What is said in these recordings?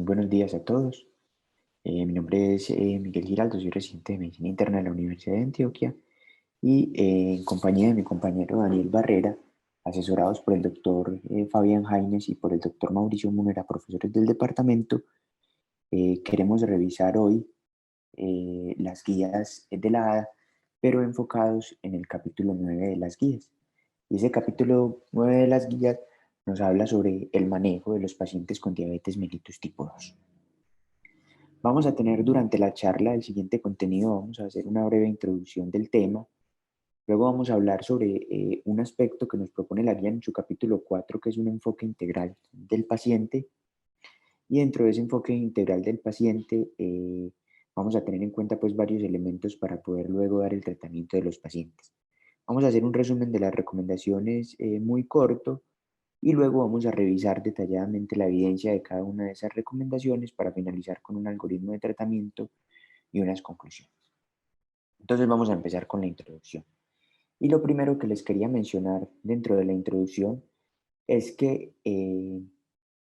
buenos días a todos. Mi nombre es Miguel Giraldo, soy residente de Medicina Interna de la Universidad de Antioquia y en compañía de mi compañero Daniel Barrera, asesorados por el doctor Fabián Jaines y por el doctor Mauricio Munera, profesores del departamento, queremos revisar hoy las guías de la ADA, pero enfocados en el capítulo 9 de las guías. Y ese capítulo 9 de las guías nos habla sobre el manejo de los pacientes con diabetes mellitus tipo 2. Vamos a tener durante la charla el siguiente contenido, vamos a hacer una breve introducción del tema, luego vamos a hablar sobre un aspecto que nos propone la guía en su capítulo 4, que es un enfoque integral del paciente, y dentro de ese enfoque integral del paciente vamos a tener en cuenta pues varios elementos para poder luego dar el tratamiento de los pacientes. Vamos a hacer un resumen de las recomendaciones muy corto, y luego vamos a revisar detalladamente la evidencia de cada una de esas recomendaciones para finalizar con un algoritmo de tratamiento y unas conclusiones. Entonces vamos a empezar con la introducción. Y lo primero que les quería mencionar dentro de la introducción es que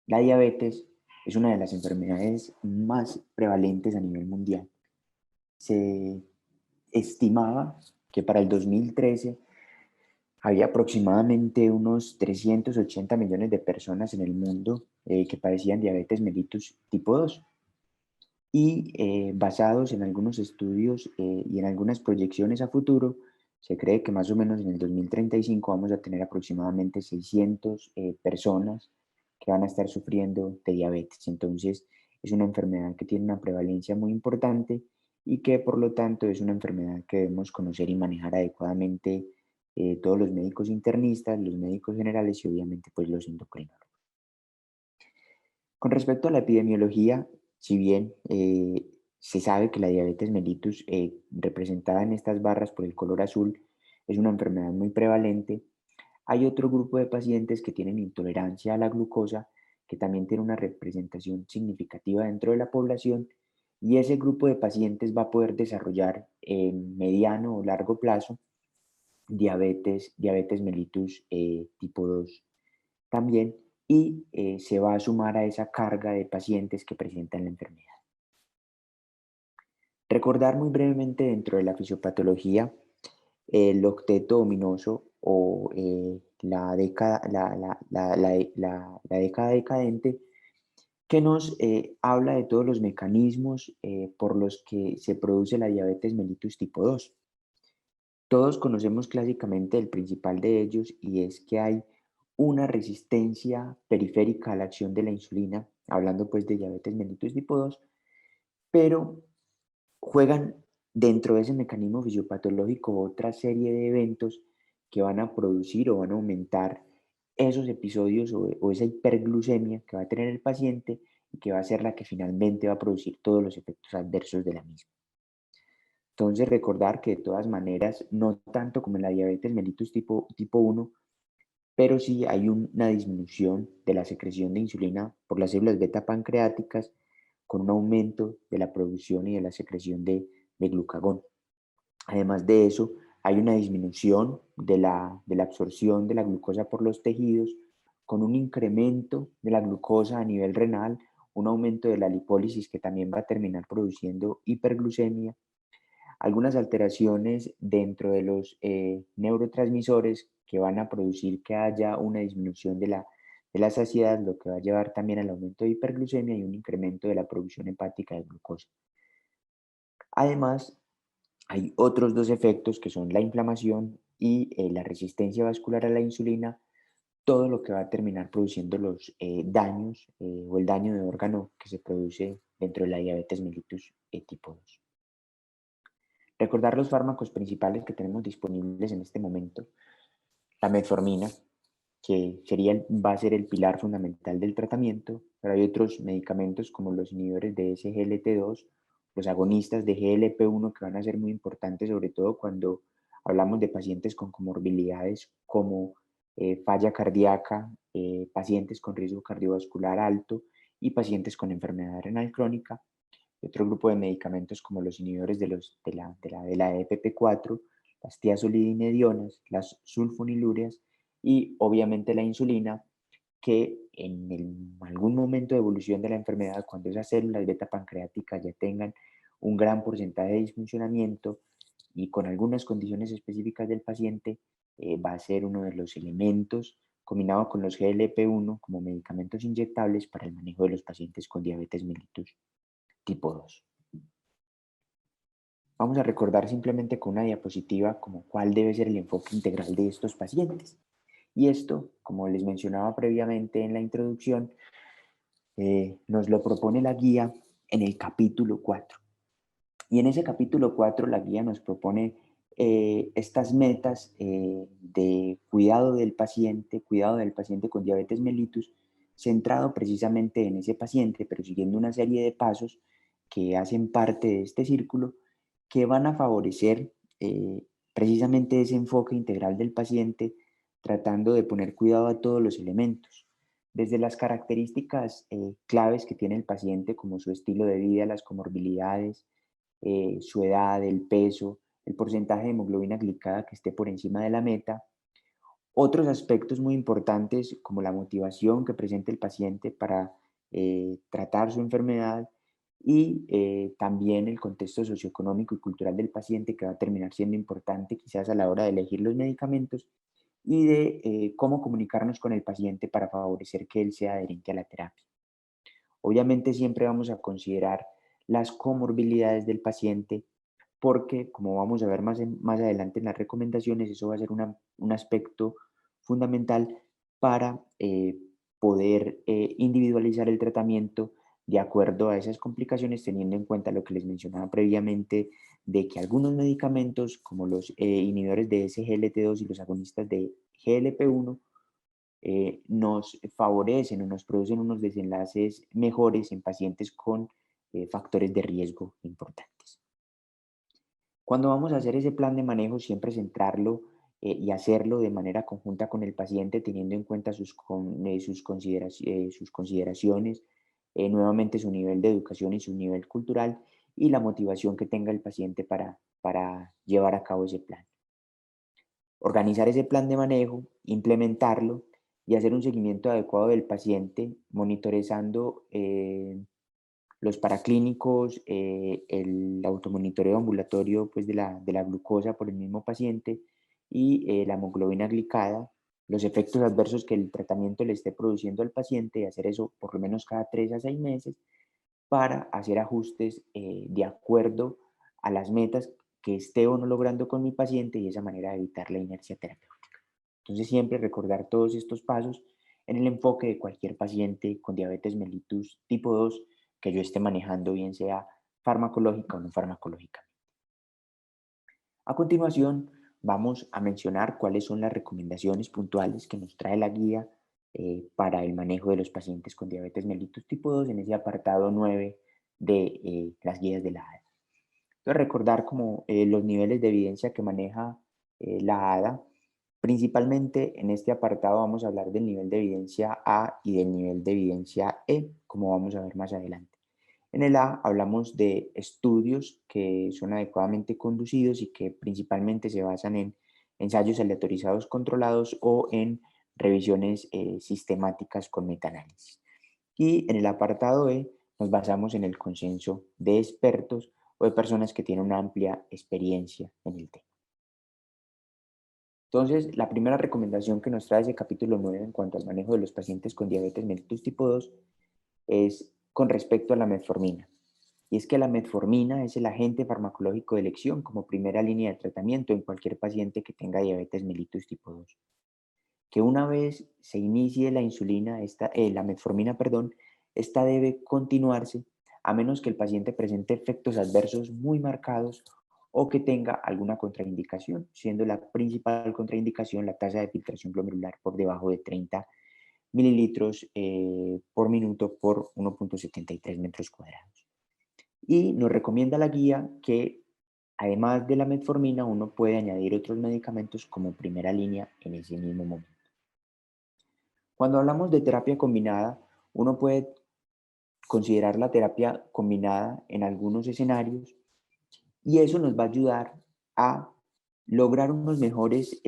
la diabetes es una de las enfermedades más prevalentes a nivel mundial. Se estimaba que para el 2013 había aproximadamente unos 380 millones de personas en el mundo que padecían diabetes mellitus tipo 2. Y basados en algunos estudios y en algunas proyecciones a futuro, se cree que más o menos en el 2035 vamos a tener aproximadamente 600 personas que van a estar sufriendo de diabetes. Entonces, es una enfermedad que tiene una prevalencia muy importante y que por lo tanto es una enfermedad que debemos conocer y manejar adecuadamente todos los médicos internistas, los médicos generales y obviamente pues los endocrinólogos. Con respecto a la epidemiología, si bien se sabe que la diabetes mellitus, representada en estas barras por el color azul, es una enfermedad muy prevalente, hay otro grupo de pacientes que tienen intolerancia a la glucosa, que también tiene una representación significativa dentro de la población, y ese grupo de pacientes va a poder desarrollar en mediano o largo plazo diabetes mellitus tipo 2 también, y se va a sumar a esa carga de pacientes que presentan la enfermedad. Recordar muy brevemente dentro de la fisiopatología el octeto ominoso o la década, la década decadente, que nos habla de todos los mecanismos por los que se produce la diabetes mellitus tipo 2. Todos conocemos clásicamente el principal de ellos y es que hay una resistencia periférica a la acción de la insulina, hablando pues de diabetes mellitus tipo 2, pero juegan dentro de ese mecanismo fisiopatológico otra serie de eventos que van a producir o van a aumentar esos episodios o esa hiperglucemia que va a tener el paciente y que va a ser la que finalmente va a producir todos los efectos adversos de la misma. Entonces, recordar que de todas maneras, no tanto como en la diabetes mellitus tipo 1, pero sí hay una disminución de la secreción de insulina por las células beta pancreáticas con un aumento de la producción y de la secreción de glucagón. Además de eso, hay una disminución de la absorción de la glucosa por los tejidos con un incremento de la glucosa a nivel renal, un aumento de la lipólisis que también va a terminar produciendo hiperglucemia, algunas alteraciones dentro de los neurotransmisores que van a producir que haya una disminución de la saciedad, lo que va a llevar también al aumento de hiperglucemia y un incremento de la producción hepática de glucosa. Además, hay otros dos efectos que son la inflamación y la resistencia vascular a la insulina, todo lo que va a terminar produciendo los daños o el daño de órgano que se produce dentro de la diabetes mellitus tipo 2. Recordar los fármacos principales que tenemos disponibles en este momento. La metformina, que va a ser el pilar fundamental del tratamiento, pero hay otros medicamentos como los inhibidores de SGLT2, los agonistas de GLP-1 que van a ser muy importantes, sobre todo cuando hablamos de pacientes con comorbilidades como falla cardíaca, pacientes con riesgo cardiovascular alto y pacientes con enfermedad renal crónica. Y otro grupo de medicamentos como los inhibidores de la EPP4, las tiazolidinedionas, las sulfonilurias y obviamente la insulina, que algún momento de evolución de la enfermedad, cuando esas células beta pancreáticas ya tengan un gran porcentaje de disfuncionamiento y con algunas condiciones específicas del paciente, va a ser uno de los elementos combinado con los GLP-1 como medicamentos inyectables para el manejo de los pacientes con diabetes mellitus tipo 2. Vamos a recordar simplemente con una diapositiva como cuál debe ser el enfoque integral de estos pacientes. Y esto, como les mencionaba previamente en la introducción, nos lo propone la guía en el capítulo 4. Y en ese capítulo 4 la guía nos propone estas metas de cuidado del paciente con diabetes mellitus, centrado precisamente en ese paciente, pero siguiendo una serie de pasos que hacen parte de este círculo, que van a favorecer precisamente ese enfoque integral del paciente, tratando de poner cuidado a todos los elementos, desde las características claves que tiene el paciente, como su estilo de vida, las comorbilidades, su edad, el peso, el porcentaje de hemoglobina glicada que esté por encima de la meta. Otros aspectos muy importantes como la motivación que presenta el paciente para tratar su enfermedad y también el contexto socioeconómico y cultural del paciente, que va a terminar siendo importante quizás a la hora de elegir los medicamentos, y de cómo comunicarnos con el paciente para favorecer que él sea adherente a la terapia. Obviamente siempre vamos a considerar las comorbilidades del paciente porque, como vamos a ver más adelante en las recomendaciones, eso va a ser un aspecto fundamental para poder individualizar el tratamiento de acuerdo a esas complicaciones, teniendo en cuenta lo que les mencionaba previamente, de que algunos medicamentos, como los inhibidores de SGLT2 y los agonistas de GLP-1, nos favorecen o nos producen unos desenlaces mejores en pacientes con factores de riesgo importantes. Cuando vamos a hacer ese plan de manejo, siempre centrarlo y hacerlo de manera conjunta con el paciente, teniendo en cuenta sus consideraciones, nuevamente su nivel de educación y su nivel cultural y la motivación que tenga el paciente para llevar a cabo ese plan. Organizar ese plan de manejo, implementarlo y hacer un seguimiento adecuado del paciente, monitorizando los paraclínicos, el automonitoreo ambulatorio pues, de la glucosa por el mismo paciente y la hemoglobina glicada, los efectos adversos que el tratamiento le esté produciendo al paciente y hacer eso por lo menos cada 3 a 6 meses para hacer ajustes de acuerdo a las metas que esté o no logrando con mi paciente y de esa manera evitar la inercia terapéutica. Entonces siempre recordar todos estos pasos en el enfoque de cualquier paciente con diabetes mellitus tipo 2 que yo esté manejando, bien sea farmacológica o no farmacológica. A continuación, vamos a mencionar cuáles son las recomendaciones puntuales que nos trae la guía para el manejo de los pacientes con diabetes mellitus tipo 2 en ese apartado 9 de las guías de la ADA. Entonces, recordar como los niveles de evidencia que maneja la ADA. Principalmente en este apartado vamos a hablar del nivel de evidencia A y del nivel de evidencia E, como vamos a ver más adelante. En el A hablamos de estudios que son adecuadamente conducidos y que principalmente se basan en ensayos aleatorizados controlados o en revisiones sistemáticas con metaanálisis. Y en el apartado E nos basamos en el consenso de expertos o de personas que tienen una amplia experiencia en el tema. Entonces, la primera recomendación que nos trae ese capítulo 9 en cuanto al manejo de los pacientes con diabetes mellitus tipo 2 es con respecto a la metformina. Y es que la metformina es el agente farmacológico de elección como primera línea de tratamiento en cualquier paciente que tenga diabetes mellitus tipo 2. Que una vez se inicie la metformina, perdón, esta debe continuarse a menos que el paciente presente efectos adversos muy marcados o que tenga alguna contraindicación, siendo la principal contraindicación la tasa de filtración glomerular por debajo de 30 mililitros por minuto por 1,73 metros cuadrados. Y nos recomienda la guía que además de la metformina uno puede añadir otros medicamentos como primera línea en ese mismo momento. Cuando hablamos de terapia combinada, uno puede considerar la terapia combinada en algunos escenarios y eso nos va a ayudar a lograr unos mejores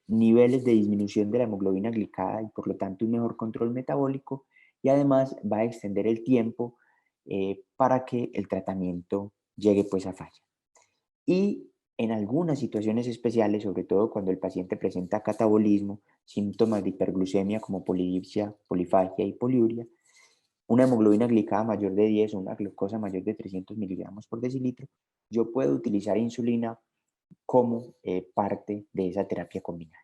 niveles de disminución de la hemoglobina glicada y por lo tanto un mejor control metabólico, y además va a extender el tiempo para que el tratamiento llegue pues a falla. Y en algunas situaciones especiales, sobre todo cuando el paciente presenta catabolismo, síntomas de hiperglucemia como polidipsia, polifagia y poliuria, una hemoglobina glicada mayor de 10 o una glucosa mayor de 300 miligramos por decilitro, yo puedo utilizar insulina como parte de esa terapia combinada.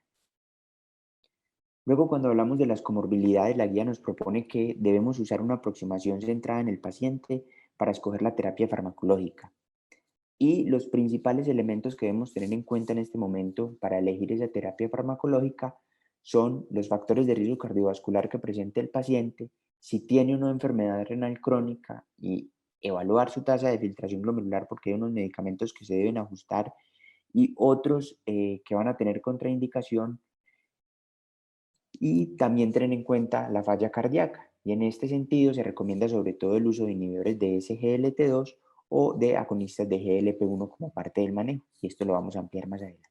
Luego, cuando hablamos de las comorbilidades, la guía nos propone que debemos usar una aproximación centrada en el paciente para escoger la terapia farmacológica. Y los principales elementos que debemos tener en cuenta en este momento para elegir esa terapia farmacológica son los factores de riesgo cardiovascular que presente el paciente, si tiene una enfermedad renal crónica y evaluar su tasa de filtración glomerular porque hay unos medicamentos que se deben ajustar y otros que van a tener contraindicación, y también tener en cuenta la falla cardíaca. Y en este sentido se recomienda sobre todo el uso de inhibidores de SGLT2 o de agonistas de GLP-1 como parte del manejo, y esto lo vamos a ampliar más adelante.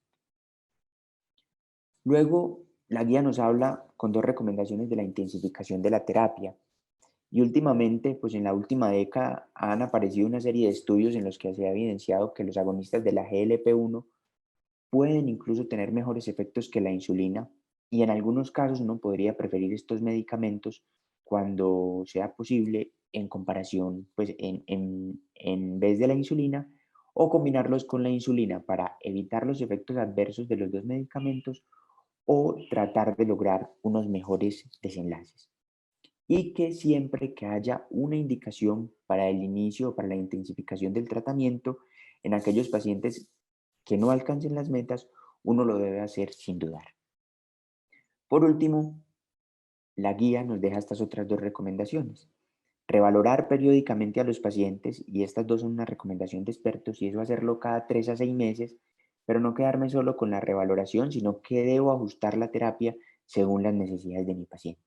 Luego, la guía nos habla con dos recomendaciones de la intensificación de la terapia. Y últimamente, pues en la última década han aparecido una serie de estudios en los que se ha evidenciado que los agonistas de la GLP-1 pueden incluso tener mejores efectos que la insulina, y en algunos casos uno podría preferir estos medicamentos cuando sea posible en comparación, pues en vez de la insulina, o combinarlos con la insulina para evitar los efectos adversos de los dos medicamentos o tratar de lograr unos mejores desenlaces. Y que siempre que haya una indicación para el inicio o para la intensificación del tratamiento en aquellos pacientes que no alcancen las metas, uno lo debe hacer sin dudar. Por último, la guía nos deja estas otras dos recomendaciones. Revalorar periódicamente a los pacientes, y estas dos son una recomendación de expertos, y eso hacerlo cada 3 a 6 meses, pero no quedarme solo con la revaloración, sino que debo ajustar la terapia según las necesidades de mi paciente.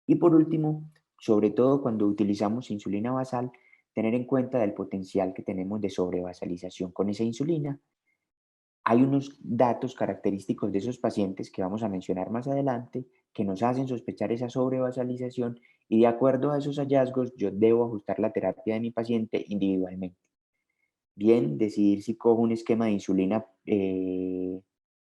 Y por último, sobre todo cuando utilizamos insulina basal, tener en cuenta del potencial que tenemos de sobrevasalización con esa insulina. Hay unos datos característicos de esos pacientes que vamos a mencionar más adelante que nos hacen sospechar esa sobrevasalización, y de acuerdo a esos hallazgos yo debo ajustar la terapia de mi paciente individualmente. Bien, decidir si cojo un esquema de insulina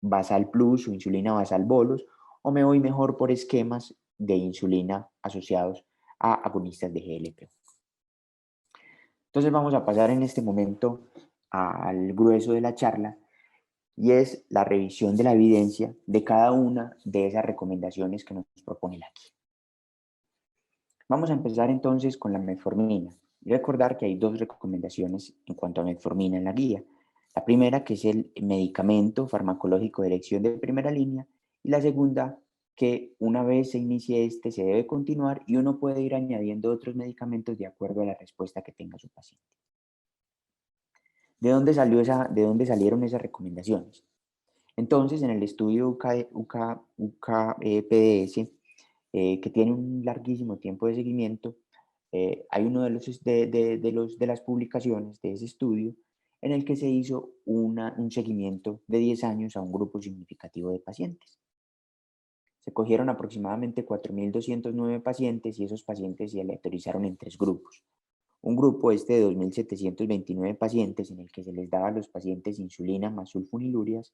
basal plus o insulina basal bolos, o me voy mejor por esquemas de insulina asociados a agonistas de GLP. Entonces vamos a pasar en este momento al grueso de la charla, y es la revisión de la evidencia de cada una de esas recomendaciones que nos propone la guía. Vamos a empezar entonces con la metformina. Y recordar que hay dos recomendaciones en cuanto a metformina en la guía. La primera, que es el medicamento farmacológico de elección de primera línea, y la segunda, que una vez se inicie este se debe continuar y uno puede ir añadiendo otros medicamentos de acuerdo a la respuesta que tenga su paciente. ¿De dónde salieron esas recomendaciones? Entonces, en el estudio UKPDS, que tiene un larguísimo tiempo de seguimiento, hay uno de las publicaciones de ese estudio en el que se hizo un seguimiento de 10 años a un grupo significativo de pacientes. Se cogieron aproximadamente 4.209 pacientes, y esos pacientes se aleatorizaron en tres grupos. Un grupo de 2.729 pacientes en el que se les daba a los pacientes insulina más sulfonilurias,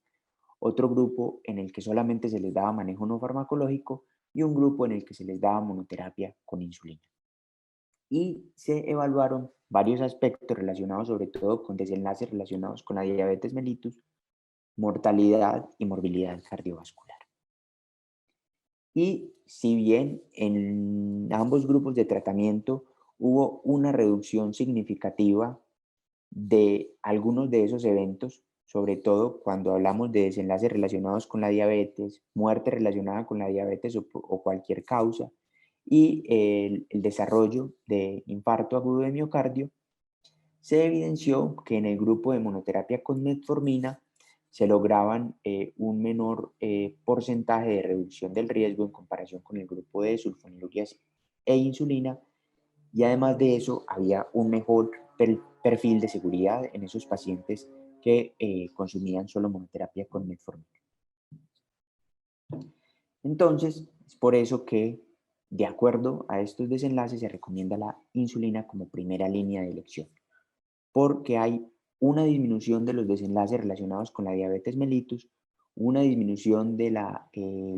otro grupo en el que solamente se les daba manejo no farmacológico, y un grupo en el que se les daba monoterapia con insulina. Y se evaluaron varios aspectos relacionados sobre todo con desenlaces relacionados con la diabetes mellitus, mortalidad y morbilidad cardiovascular. Y si bien en ambos grupos de tratamiento hubo una reducción significativa de algunos de esos eventos, sobre todo cuando hablamos de desenlaces relacionados con la diabetes, muerte relacionada con la diabetes o cualquier causa, y el desarrollo de infarto agudo de miocardio, se evidenció que en el grupo de monoterapia con metformina se lograban un menor porcentaje de reducción del riesgo en comparación con el grupo de sulfonilurias e insulina, y además de eso había un mejor perfil de seguridad en esos pacientes que consumían solo monoterapia con metformina. Entonces, es por eso que, de acuerdo a estos desenlaces, se recomienda la insulina como primera línea de elección, porque hay una disminución de los desenlaces relacionados con la diabetes mellitus, una disminución del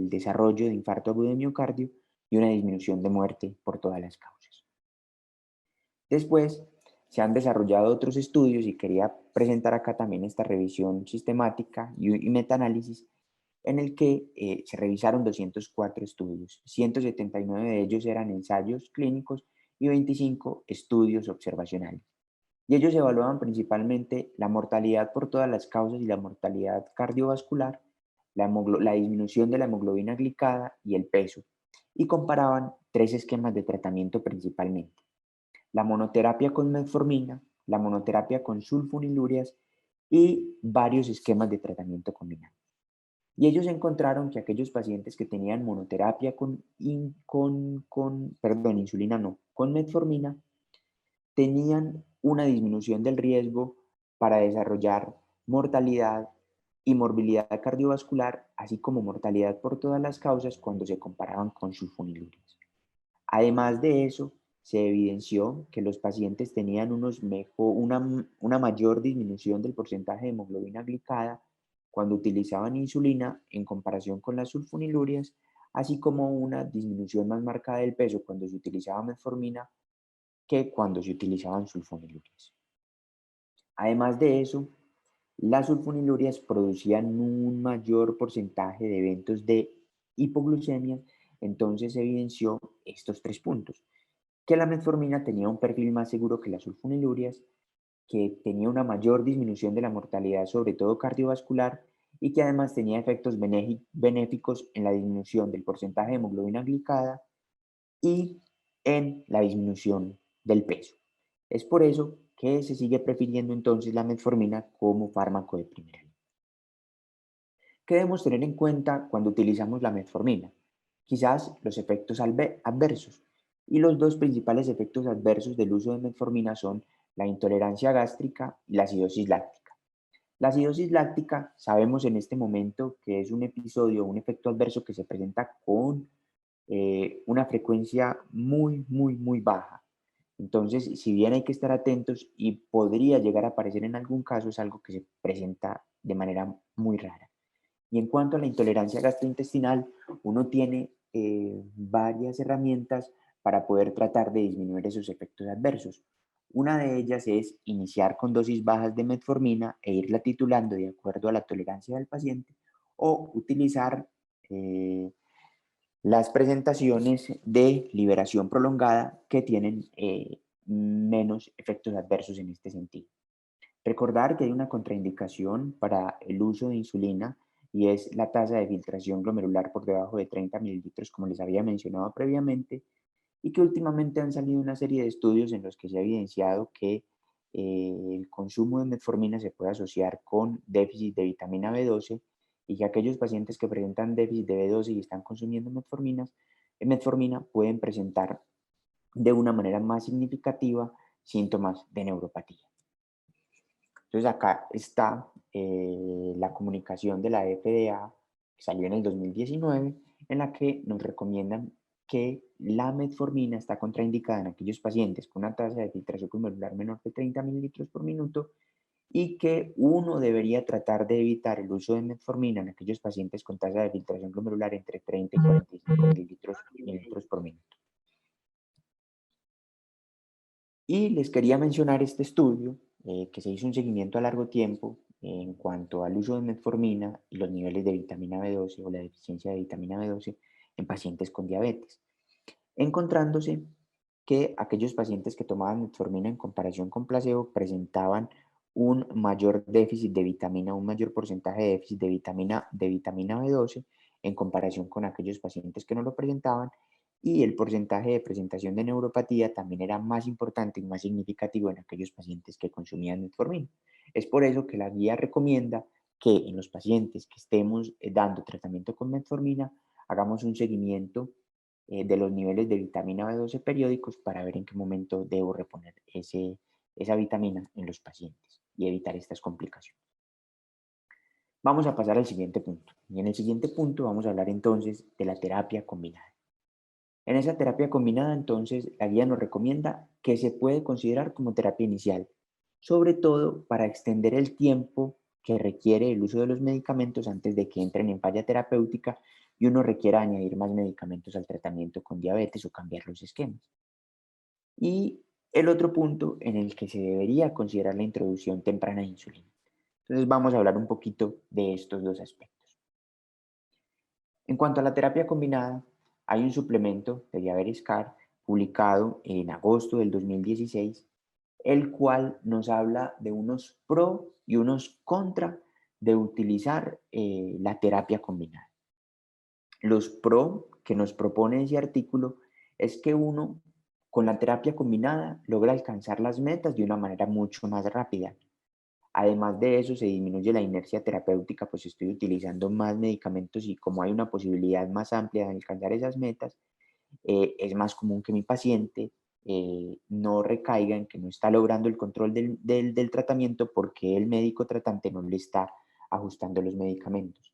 desarrollo de infarto agudo de miocardio y una disminución de muerte por todas las causas. Después, se han desarrollado otros estudios y quería presentar acá también esta revisión sistemática y metaanálisis en el que se revisaron 204 estudios. 179 de ellos eran ensayos clínicos y 25 estudios observacionales. Y ellos evaluaban principalmente la mortalidad por todas las causas y la mortalidad cardiovascular, la disminución de la hemoglobina glicada y el peso, y comparaban tres esquemas de tratamiento principalmente: la monoterapia con metformina, la monoterapia con sulfonilurias y varios esquemas de tratamiento combinado. Y ellos encontraron que aquellos pacientes que tenían monoterapia insulina no, con metformina, tenían una disminución del riesgo para desarrollar mortalidad y morbilidad cardiovascular, así como mortalidad por todas las causas cuando se comparaban con sulfonilurias. Además de eso, se evidenció que los pacientes tenían una mayor disminución del porcentaje de hemoglobina glicada cuando utilizaban insulina en comparación con las sulfonilurias, así como una disminución más marcada del peso cuando se utilizaba metformina que cuando se utilizaban sulfonilurias. Además de eso, las sulfonilurias producían un mayor porcentaje de eventos de hipoglucemia, entonces se evidenció estos tres puntos: que la metformina tenía un perfil más seguro que las sulfonilurias, que tenía una mayor disminución de la mortalidad, sobre todo cardiovascular, y que además tenía efectos benéficos en la disminución del porcentaje de hemoglobina glicada y en la disminución del peso. Es por eso que se sigue prefiriendo entonces la metformina como fármaco de primera línea. ¿Qué debemos tener en cuenta cuando utilizamos la metformina? Quizás los efectos adversos. Y los dos principales efectos adversos del uso de metformina son la intolerancia gástrica y la acidosis láctica. La acidosis láctica sabemos en este momento que es un episodio, un efecto adverso que se presenta con una frecuencia muy baja. Entonces, si bien hay que estar atentos y podría llegar a aparecer en algún caso, es algo que se presenta de manera muy rara. Y en cuanto a la intolerancia gastrointestinal, uno tiene varias herramientas para poder tratar de disminuir esos efectos adversos. Una de ellas es iniciar con dosis bajas de metformina e irla titulando de acuerdo a la tolerancia del paciente, o utilizar las presentaciones de liberación prolongada que tienen menos efectos adversos en este sentido. Recordar que hay una contraindicación para el uso de insulina y es la tasa de filtración glomerular por debajo de 30 mililitros, como les había mencionado previamente, y que últimamente han salido una serie de estudios en los que se ha evidenciado que el consumo de metformina se puede asociar con déficit de vitamina B12, y que aquellos pacientes que presentan déficit de B12 y están consumiendo metformina pueden presentar de una manera más significativa síntomas de neuropatía. Entonces acá está la comunicación de la FDA que salió en el 2019, en la que nos recomiendan que la metformina está contraindicada en aquellos pacientes con una tasa de filtración glomerular menor de 30 mililitros por minuto, y que uno debería tratar de evitar el uso de metformina en aquellos pacientes con tasa de filtración glomerular entre 30 y 45 mililitros por minuto. Y les quería mencionar este estudio que se hizo un seguimiento a largo tiempo en cuanto al uso de metformina y los niveles de vitamina B12 o la deficiencia de vitamina B12 en pacientes con diabetes, encontrándose que aquellos pacientes que tomaban metformina en comparación con placebo presentaban un mayor déficit de vitamina, un mayor porcentaje de déficit de vitamina B12 en comparación con aquellos pacientes que no lo presentaban, y el porcentaje de presentación de neuropatía también era más importante y más significativo en aquellos pacientes que consumían metformina. Es por eso que la guía recomienda que en los pacientes que estemos dando tratamiento con metformina hagamos un seguimiento de los niveles de vitamina B12 periódicos para ver en qué momento debo reponer esa vitamina en los pacientes y evitar estas complicaciones. Vamos a pasar al siguiente punto. Y en el siguiente punto vamos a hablar entonces de la terapia combinada. En esa terapia combinada, entonces, la guía nos recomienda que se puede considerar como terapia inicial, sobre todo para extender el tiempo que requiere el uso de los medicamentos antes de que entren en falla terapéutica y uno requiera añadir más medicamentos al tratamiento con diabetes o cambiar los esquemas. Y el otro punto en el que se debería considerar la introducción temprana de insulina. Entonces vamos a hablar un poquito de estos dos aspectos. En cuanto a la terapia combinada, hay un suplemento de Diabetes Care publicado en agosto del 2016, el cual nos habla de unos pro y unos contra de utilizar la terapia combinada. Los pro que nos propone ese artículo es que uno con la terapia combinada logra alcanzar las metas de una manera mucho más rápida. Además de eso, se disminuye la inercia terapéutica, pues estoy utilizando más medicamentos y como hay una posibilidad más amplia de alcanzar esas metas, es más común que mi paciente no recaiga en que no está logrando el control del tratamiento porque el médico tratante no le está ajustando los medicamentos.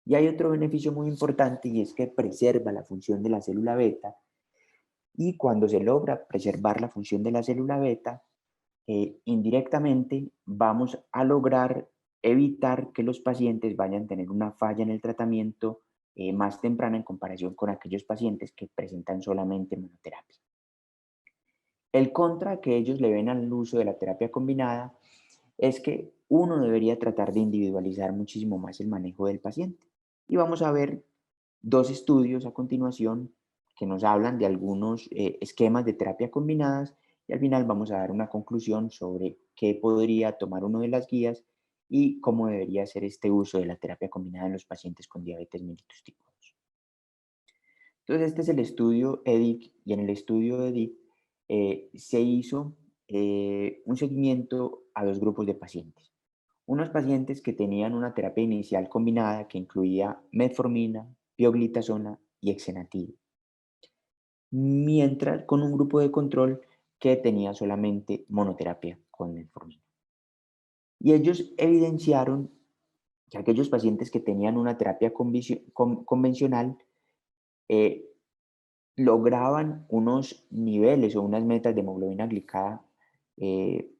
Y hay otro beneficio muy importante y es que preserva la función de la célula beta y cuando se logra preservar la función de la célula beta, indirectamente vamos a lograr evitar que los pacientes vayan a tener una falla en el tratamiento más temprana en comparación con aquellos pacientes que presentan solamente monoterapia. El contra que ellos le ven al uso de la terapia combinada es que uno debería tratar de individualizar muchísimo más el manejo del paciente. Y vamos a ver dos estudios a continuación que nos hablan de algunos esquemas de terapia combinadas y al final vamos a dar una conclusión sobre qué podría tomar uno de las guías y cómo debería ser este uso de la terapia combinada en los pacientes con diabetes mellitus tipo 2. Entonces, este es el estudio EDIC y en el estudio EDIC se hizo un seguimiento a dos grupos de pacientes. Unos pacientes que tenían una terapia inicial combinada que incluía metformina, pioglitazona y exenatida, mientras con un grupo de control que tenía solamente monoterapia con metformina. Y ellos evidenciaron que aquellos pacientes que tenían una terapia convencional eh, lograban unos niveles o unas metas de hemoglobina glicada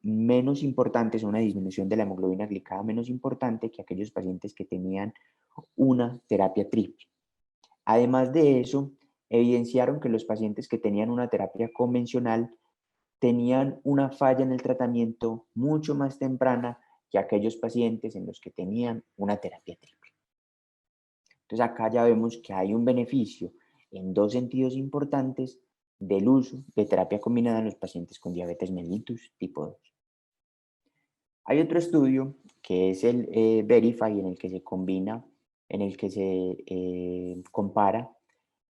menos importantes, una disminución de la hemoglobina glicada menos importante que aquellos pacientes que tenían una terapia triple. Además de eso, evidenciaron que los pacientes que tenían una terapia convencional tenían una falla en el tratamiento mucho más temprana que aquellos pacientes en los que tenían una terapia triple. Entonces acá ya vemos que hay un beneficio en dos sentidos importantes del uso de terapia combinada en los pacientes con diabetes mellitus tipo 2. Hay otro estudio que es el Verify en el que se combina, en el que se compara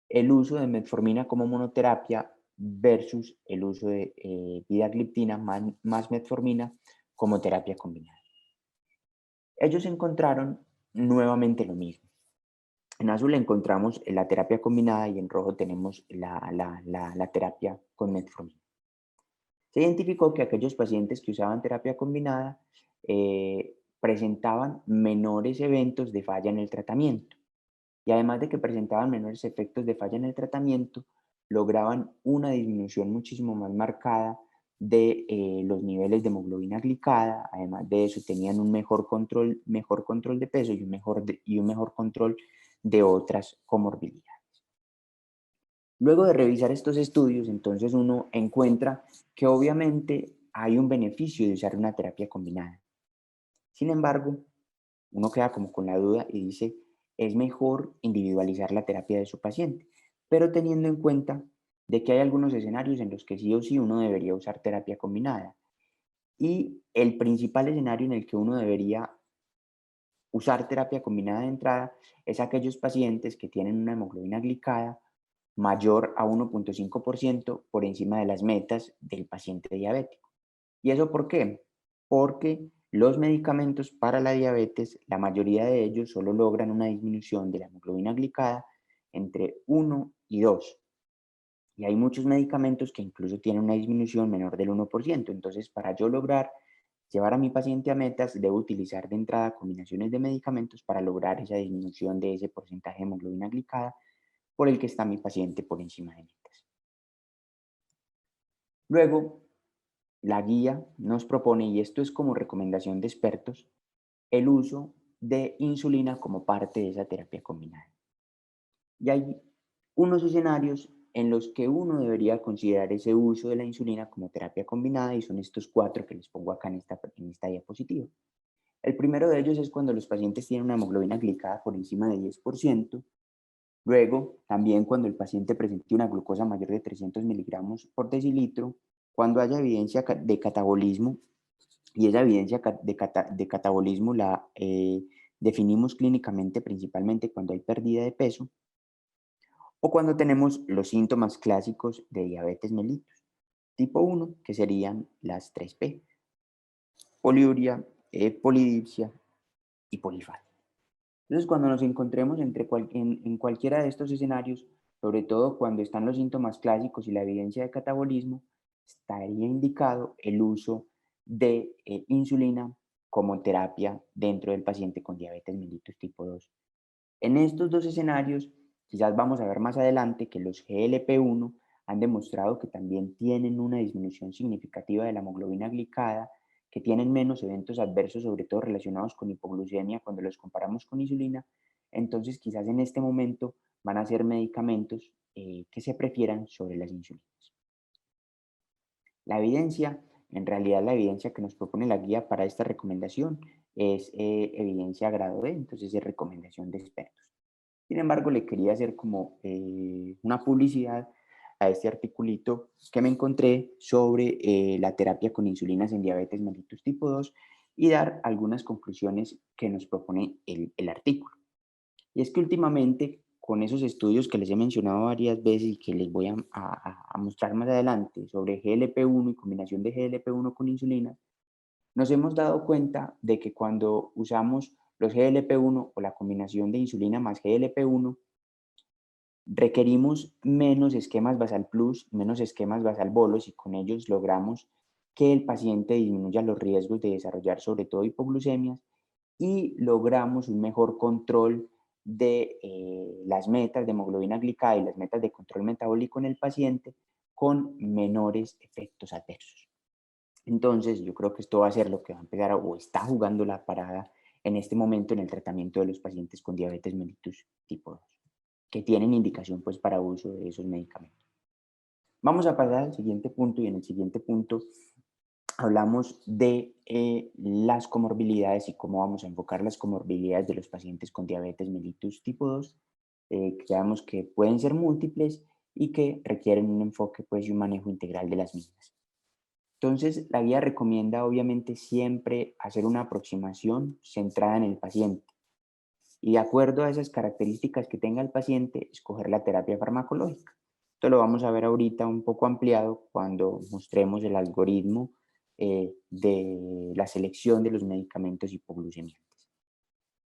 el uso de metformina como monoterapia versus el uso de vidagliptina más metformina como terapia combinada. Ellos encontraron nuevamente lo mismo. En azul encontramos la terapia combinada y en rojo tenemos la terapia con metformina. Se identificó que aquellos pacientes que usaban terapia combinada presentaban menores eventos de falla en el tratamiento. Y además de que presentaban menores efectos de falla en el tratamiento, lograban una disminución muchísimo más marcada de los niveles de hemoglobina glicada. Además de eso, tenían un mejor control de peso y un mejor control de otras comorbilidades. Luego de revisar estos estudios, entonces uno encuentra que obviamente hay un beneficio de usar una terapia combinada. Sin embargo, uno queda como con la duda y dice, es mejor individualizar la terapia de su paciente, pero teniendo en cuenta de que hay algunos escenarios en los que sí o sí uno debería usar terapia combinada. Y el principal escenario en el que uno debería usar terapia combinada de entrada es aquellos pacientes que tienen una hemoglobina glicada mayor a 1,5% por encima de las metas del paciente diabético. ¿Y eso por qué? Porque los medicamentos para la diabetes, la mayoría de ellos solo logran una disminución de la hemoglobina glicada entre 1 y 2. Y hay muchos medicamentos que incluso tienen una disminución menor del 1%. Entonces, para yo lograr llevar a mi paciente a metas, debo utilizar de entrada combinaciones de medicamentos para lograr esa disminución de ese porcentaje de hemoglobina glicada por el que está mi paciente por encima de metas. Luego, la guía nos propone, y esto es como recomendación de expertos, el uso de insulina como parte de esa terapia combinada. Y hay unos escenarios en los que uno debería considerar ese uso de la insulina como terapia combinada y son estos 4 que les pongo acá en esta diapositiva. El primero de ellos es cuando los pacientes tienen una hemoglobina glicada por encima de 10%. Luego, también cuando el paciente presente una glucosa mayor de 300 miligramos por decilitro, cuando haya evidencia de catabolismo, y esa evidencia de catabolismo la definimos clínicamente principalmente cuando hay pérdida de peso, o cuando tenemos los síntomas clásicos de diabetes mellitus tipo 1, que serían las 3P, poliuria, polidipsia y polifat. Entonces, cuando nos encontremos en cualquiera de estos escenarios, sobre todo cuando están los síntomas clásicos y la evidencia de catabolismo, estaría indicado el uso de insulina como terapia dentro del paciente con diabetes mellitus tipo 2. En estos dos escenarios, quizás vamos a ver más adelante que los GLP-1 han demostrado que también tienen una disminución significativa de la hemoglobina glicada, que tienen menos eventos adversos, sobre todo relacionados con hipoglucemia cuando los comparamos con insulina. Entonces, quizás en este momento van a ser medicamentos que se prefieran sobre las insulinas. La evidencia, en realidad la evidencia que nos propone la guía para esta recomendación es evidencia grado D, entonces es recomendación de expertos. Sin embargo, le quería hacer como una publicidad a este articulito que me encontré sobre la terapia con insulinas en diabetes mellitus tipo 2 y dar algunas conclusiones que nos propone el artículo. Y es que últimamente, con esos estudios que les he mencionado varias veces y que les voy a mostrar más adelante sobre GLP-1 y combinación de GLP-1 con insulina, nos hemos dado cuenta de que cuando usamos los GLP-1 o la combinación de insulina más GLP-1, requerimos menos esquemas basal plus, menos esquemas basal bolos y con ellos logramos que el paciente disminuya los riesgos de desarrollar sobre todo hipoglucemias y logramos un mejor control de las metas de hemoglobina glicada y las metas de control metabólico en el paciente con menores efectos adversos. Entonces, yo creo que esto va a ser lo que va a empezar o está jugando la parada en este momento en el tratamiento de los pacientes con diabetes mellitus tipo 2, que tienen indicación pues para uso de esos medicamentos. Vamos a pasar al siguiente punto y en el siguiente punto hablamos de las comorbilidades y cómo vamos a enfocar las comorbilidades de los pacientes con diabetes mellitus tipo 2, que sabemos que pueden ser múltiples y que requieren un enfoque pues, y un manejo integral de las mismas. Entonces, la guía recomienda obviamente siempre hacer una aproximación centrada en el paciente y de acuerdo a esas características que tenga el paciente, escoger la terapia farmacológica. Esto lo vamos a ver ahorita un poco ampliado cuando mostremos el algoritmo de la selección de los medicamentos hipoglucemiantes.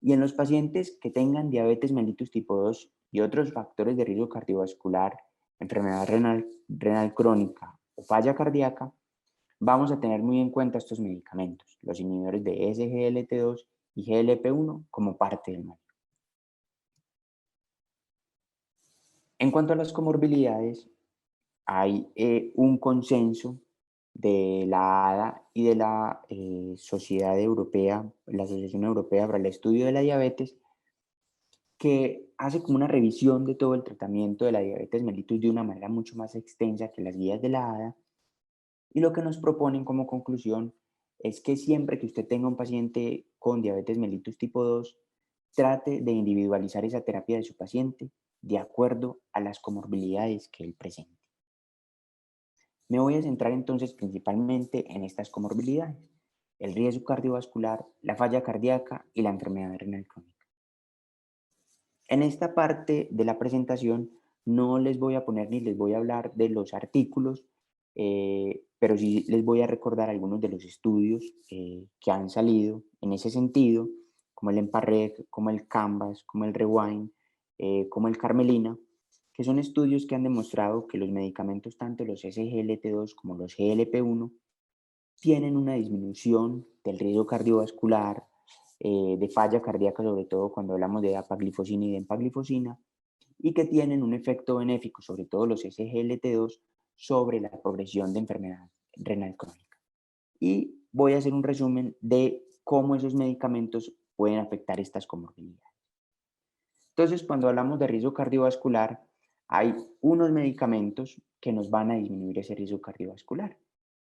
Y en los pacientes que tengan diabetes mellitus tipo 2 y otros factores de riesgo cardiovascular, enfermedad renal crónica o falla cardíaca, vamos a tener muy en cuenta estos medicamentos, los inhibidores de SGLT2 y GLP-1 como parte del manejo. En cuanto a las comorbilidades, hay un consenso de la ADA y de la Sociedad Europea, la Asociación Europea para el Estudio de la Diabetes, que hace como una revisión de todo el tratamiento de la diabetes mellitus de una manera mucho más extensa que las guías de la ADA. Y lo que nos proponen como conclusión es que siempre que usted tenga un paciente con diabetes mellitus tipo 2, trate de individualizar esa terapia de su paciente de acuerdo a las comorbilidades que él presente. Me voy a centrar entonces principalmente en estas comorbilidades: el riesgo cardiovascular, la falla cardíaca y la enfermedad renal crónica. En esta parte de la presentación no les voy a poner ni les voy a hablar de los artículos, pero sí les voy a recordar algunos de los estudios que han salido en ese sentido, como el EMPA-REG, como el CANVAS, como el REWIND, como el CARMELINA, que son estudios que han demostrado que los medicamentos, tanto los SGLT2 como los GLP-1, tienen una disminución del riesgo cardiovascular, de falla cardíaca, sobre todo cuando hablamos de dapaglifosina y de empaglifosina, y que tienen un efecto benéfico, sobre todo los SGLT2, sobre la progresión de enfermedad renal crónica. Y voy a hacer un resumen de cómo esos medicamentos pueden afectar estas comorbilidades. Entonces, cuando hablamos de riesgo cardiovascular, hay unos medicamentos que nos van a disminuir ese riesgo cardiovascular.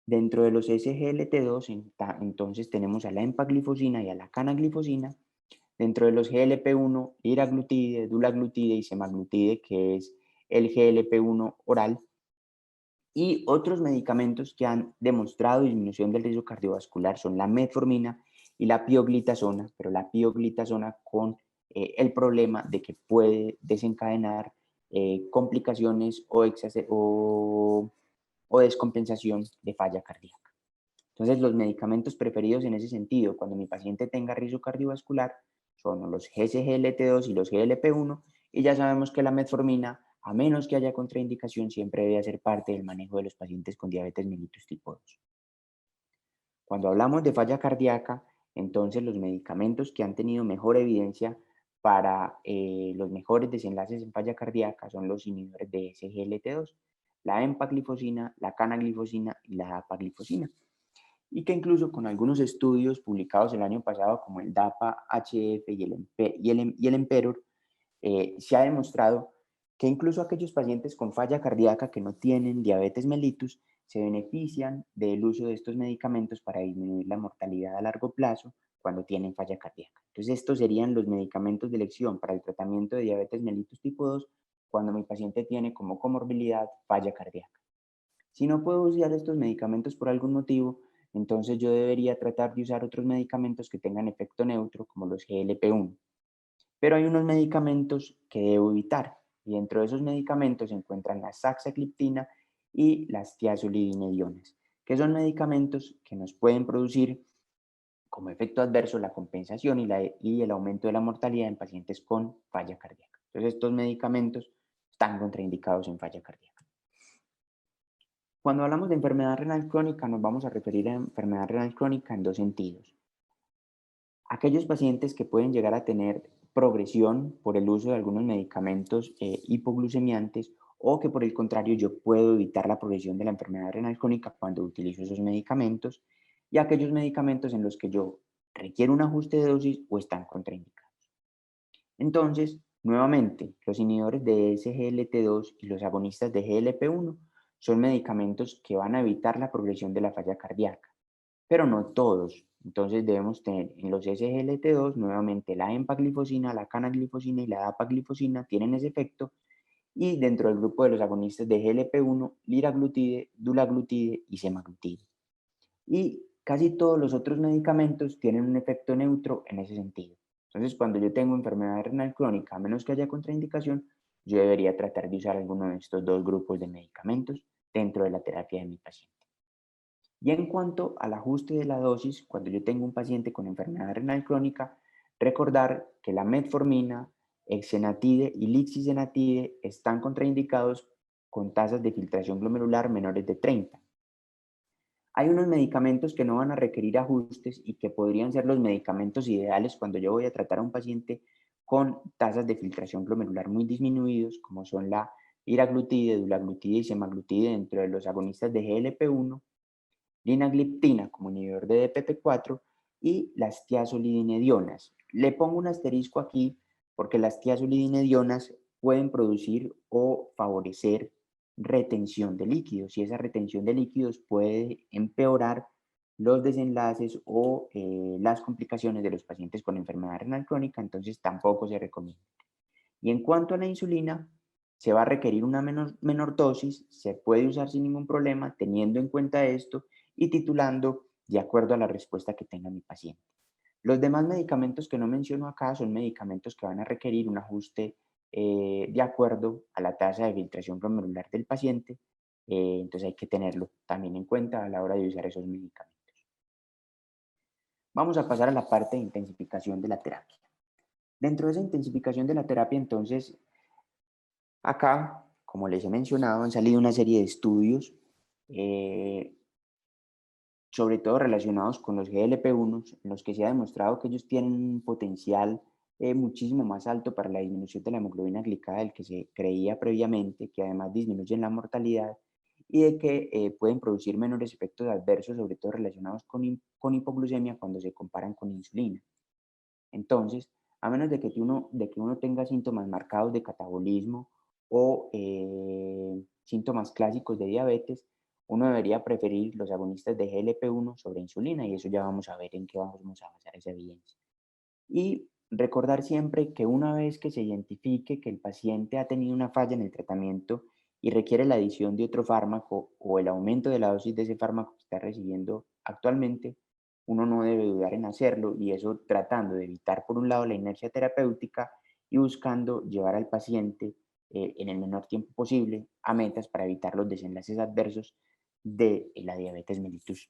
Dentro de los SGLT2, entonces tenemos a la empaglifosina y a la canaglifosina. Dentro de los GLP-1, liraglutide, dulaglutide y semaglutide, que es el GLP-1 oral, y otros medicamentos que han demostrado disminución del riesgo cardiovascular son la metformina y la pioglitazona, pero la pioglitazona con el problema de que puede desencadenar complicaciones o descompensación de falla cardíaca. Entonces, los medicamentos preferidos en ese sentido, cuando mi paciente tenga riesgo cardiovascular, son los SGLT2 y los GLP-1, y ya sabemos que la metformina, a menos que haya contraindicación, siempre debe hacer parte del manejo de los pacientes con diabetes mellitus tipo 2. Cuando hablamos de falla cardíaca, entonces los medicamentos que han tenido mejor evidencia para los mejores desenlaces en falla cardíaca son los inhibidores de SGLT2, la empaglifosina, la canaglifosina y la dapaglifosina, y que incluso con algunos estudios publicados el año pasado, como el DAPA-HF y el EMPEROR, se ha demostrado que incluso aquellos pacientes con falla cardíaca que no tienen diabetes mellitus se benefician del uso de estos medicamentos para disminuir la mortalidad a largo plazo cuando tienen falla cardíaca. Entonces, estos serían los medicamentos de elección para el tratamiento de diabetes mellitus tipo 2 cuando mi paciente tiene como comorbilidad falla cardíaca. Si no puedo usar estos medicamentos por algún motivo, entonces yo debería tratar de usar otros medicamentos que tengan efecto neutro, como los GLP-1. Pero hay unos medicamentos que debo evitar, y dentro de esos medicamentos se encuentran la saxagliptina y las tiazolidinedionas, que son medicamentos que nos pueden producir como efecto adverso la compensación y el aumento de la mortalidad en pacientes con falla cardíaca. Entonces, estos medicamentos están contraindicados en falla cardíaca. Cuando hablamos de enfermedad renal crónica, nos vamos a referir a enfermedad renal crónica en dos sentidos. Aquellos pacientes que pueden llegar a tener progresión por el uso de algunos medicamentos hipoglucemiantes, o que por el contrario yo puedo evitar la progresión de la enfermedad renal crónica cuando utilizo esos medicamentos, y aquellos medicamentos en los que yo requiero un ajuste de dosis o están contraindicados. Entonces, nuevamente, los inhibidores de SGLT2 y los agonistas de GLP-1 son medicamentos que van a evitar la progresión de la falla cardíaca, pero no todos. Entonces debemos tener en los SGLT2 nuevamente la empaglifosina, la canaglifosina y la dapaglifosina tienen ese efecto, y dentro del grupo de los agonistas de GLP-1, liraglutide, dulaglutide y semaglutide. Y casi todos los otros medicamentos tienen un efecto neutro en ese sentido. Entonces, cuando yo tengo enfermedad renal crónica, a menos que haya contraindicación, yo debería tratar de usar alguno de estos dos grupos de medicamentos dentro de la terapia de mi paciente. Y en cuanto al ajuste de la dosis, cuando yo tengo un paciente con enfermedad renal crónica, recordar que la metformina, exenatide y lixisenatide están contraindicados con tasas de filtración glomerular menores de 30. Hay unos medicamentos que no van a requerir ajustes y que podrían ser los medicamentos ideales cuando yo voy a tratar a un paciente con tasas de filtración glomerular muy disminuidos, como son la liraglutide, dulaglutide y semaglutide dentro de los agonistas de GLP-1, linagliptina como inhibidor de DPP-4 y las tiazolidinedionas. Le pongo un asterisco aquí porque las tiazolidinedionas pueden producir o favorecer retención de líquidos, y esa retención de líquidos puede empeorar los desenlaces o las complicaciones de los pacientes con enfermedad renal crónica, entonces tampoco se recomienda. Y en cuanto a la insulina, se va a requerir una menor dosis, se puede usar sin ningún problema teniendo en cuenta esto y titulando de acuerdo a la respuesta que tenga mi paciente. Los demás medicamentos que no menciono acá son medicamentos que van a requerir un ajuste de acuerdo a la tasa de filtración glomerular del paciente, entonces hay que tenerlo también en cuenta a la hora de usar esos medicamentos. Vamos a pasar a la parte de intensificación de la terapia. Dentro de esa intensificación de la terapia, entonces, acá, como les he mencionado, han salido una serie de estudios sobre todo relacionados con los GLP-1, en los que se ha demostrado que ellos tienen un potencial muchísimo más alto para la disminución de la hemoglobina glicada del que se creía previamente, que además disminuyen la mortalidad y de que pueden producir menores efectos adversos, sobre todo relacionados con hipoglucemia cuando se comparan con insulina. Entonces, a menos de que uno tenga síntomas marcados de catabolismo o síntomas clásicos de diabetes, uno debería preferir los agonistas de GLP-1 sobre insulina y eso ya vamos a ver en qué vamos a basar esa evidencia. Y recordar siempre que una vez que se identifique que el paciente ha tenido una falla en el tratamiento y requiere la adición de otro fármaco o el aumento de la dosis de ese fármaco que está recibiendo actualmente, uno no debe dudar en hacerlo y eso tratando de evitar por un lado la inercia terapéutica y buscando llevar al paciente en el menor tiempo posible a metas para evitar los desenlaces adversos de la diabetes mellitus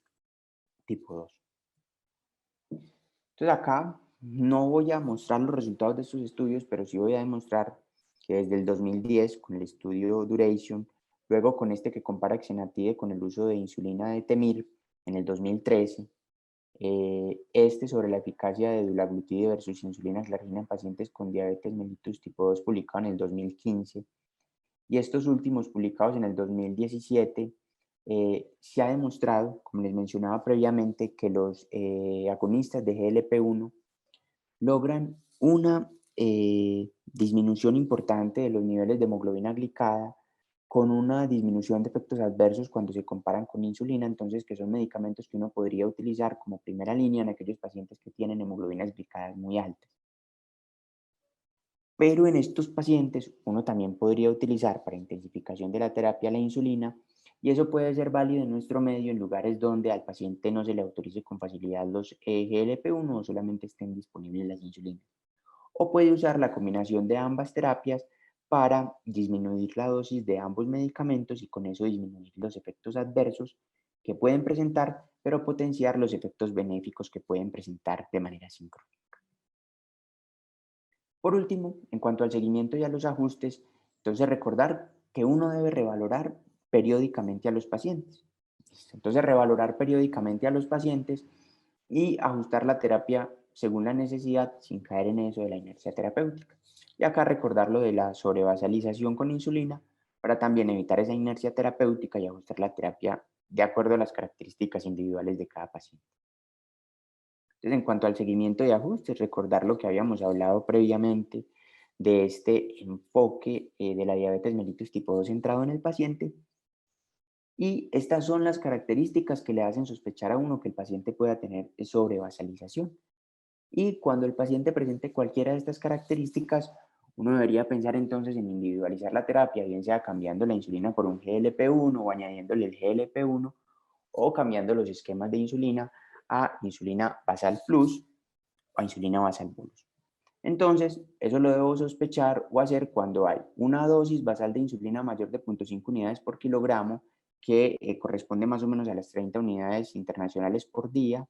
tipo 2. Entonces acá no voy a mostrar los resultados de estos estudios, pero sí voy a demostrar que desde el 2010 con el estudio Duration, luego con este que compara Xenatide con el uso de insulina de Temir en el 2013, este sobre la eficacia de dulaglutide versus insulina glargina en pacientes con diabetes mellitus tipo 2 publicado en el 2015 y estos últimos publicados en el 2017, se ha demostrado, como les mencionaba previamente, que los agonistas de GLP-1 logran una disminución importante de los niveles de hemoglobina glicada con una disminución de efectos adversos cuando se comparan con insulina, entonces que son medicamentos que uno podría utilizar como primera línea en aquellos pacientes que tienen hemoglobinas glicadas muy altas. Pero en estos pacientes uno también podría utilizar para intensificación de la terapia la insulina y eso puede ser válido en nuestro medio en lugares donde al paciente no se le autorice con facilidad los GLP-1 o solamente estén disponibles las insulinas. O puede usar la combinación de ambas terapias para disminuir la dosis de ambos medicamentos y con eso disminuir los efectos adversos que pueden presentar, pero potenciar los efectos benéficos que pueden presentar de manera síncrona. Por último, en cuanto al seguimiento y a los ajustes, entonces recordar que uno debe revalorar periódicamente a los pacientes. Entonces revalorar periódicamente a los pacientes y ajustar la terapia según la necesidad sin caer en eso de la inercia terapéutica. Y acá recordar lo de la sobrevasalización con insulina para también evitar esa inercia terapéutica y ajustar la terapia de acuerdo a las características individuales de cada paciente. Entonces, en cuanto al seguimiento de ajustes, recordar lo que habíamos hablado previamente de este enfoque de la diabetes mellitus tipo 2 centrado en el paciente. Y estas son las características que le hacen sospechar a uno que el paciente pueda tener sobrevasalización. Y cuando el paciente presente cualquiera de estas características, uno debería pensar entonces en individualizar la terapia, bien sea cambiando la insulina por un GLP-1 o añadiéndole el GLP-1 o cambiando los esquemas de insulina a insulina basal plus o a insulina basal bolus. Entonces, eso lo debo sospechar o hacer cuando hay una dosis basal de insulina mayor de 0.5 unidades por kilogramo, que corresponde más o menos a las 30 unidades internacionales por día,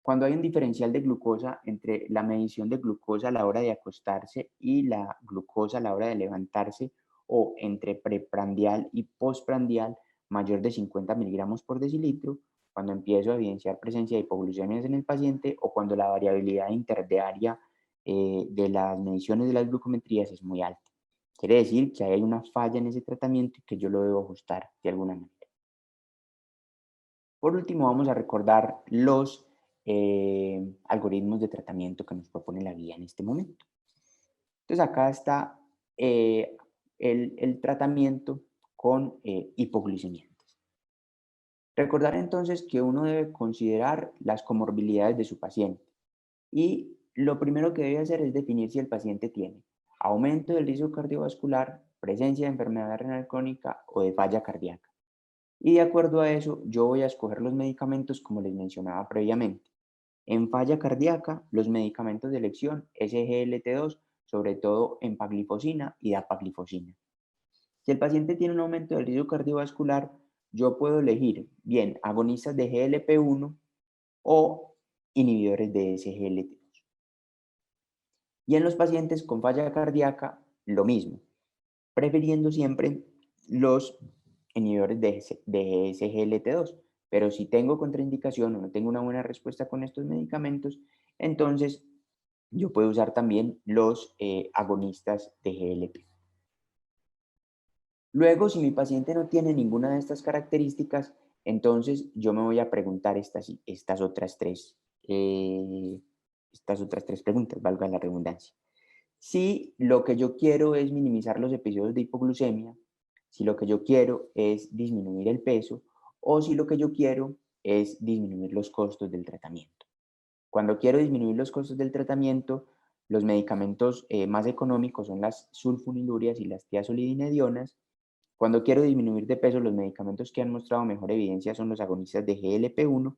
cuando hay un diferencial de glucosa entre la medición de glucosa a la hora de acostarse y la glucosa a la hora de levantarse, o entre preprandial y postprandial mayor de 50 miligramos por decilitro, cuando empiezo a evidenciar presencia de hipoglucemias en el paciente o cuando la variabilidad interdiaria de las mediciones de las glucometrías es muy alta. Quiere decir que hay una falla en ese tratamiento y que yo lo debo ajustar de alguna manera. Por último, vamos a recordar los algoritmos de tratamiento que nos propone la guía en este momento. Entonces, acá está el tratamiento con hipoglucemiantes. Recordar entonces que uno debe considerar las comorbilidades de su paciente y lo primero que debe hacer es definir si el paciente tiene aumento del riesgo cardiovascular, presencia de enfermedad renal crónica o de falla cardíaca. Y de acuerdo a eso, yo voy a escoger los medicamentos como les mencionaba previamente. En falla cardíaca, los medicamentos de elección SGLT2, sobre todo empaglifosina y dapaglifosina. Si el paciente tiene un aumento del riesgo cardiovascular, yo puedo elegir bien agonistas de GLP-1 o inhibidores de SGLT2. Y en los pacientes con falla cardíaca, lo mismo, prefiriendo siempre los inhibidores de SGLT2, pero si tengo contraindicación o no tengo una buena respuesta con estos medicamentos, entonces yo puedo usar también los agonistas de GLP. Luego, si mi paciente no tiene ninguna de estas características, entonces yo me voy a preguntar estas otras tres preguntas, valga la redundancia. Si lo que yo quiero es minimizar los episodios de hipoglucemia, si lo que yo quiero es disminuir el peso o si lo que yo quiero es disminuir los costos del tratamiento. Cuando quiero disminuir los costos del tratamiento, los medicamentos más económicos son las sulfonilurias y las tiazolidinedionas. Cuando quiero disminuir de peso, los medicamentos que han mostrado mejor evidencia son los agonistas de GLP-1.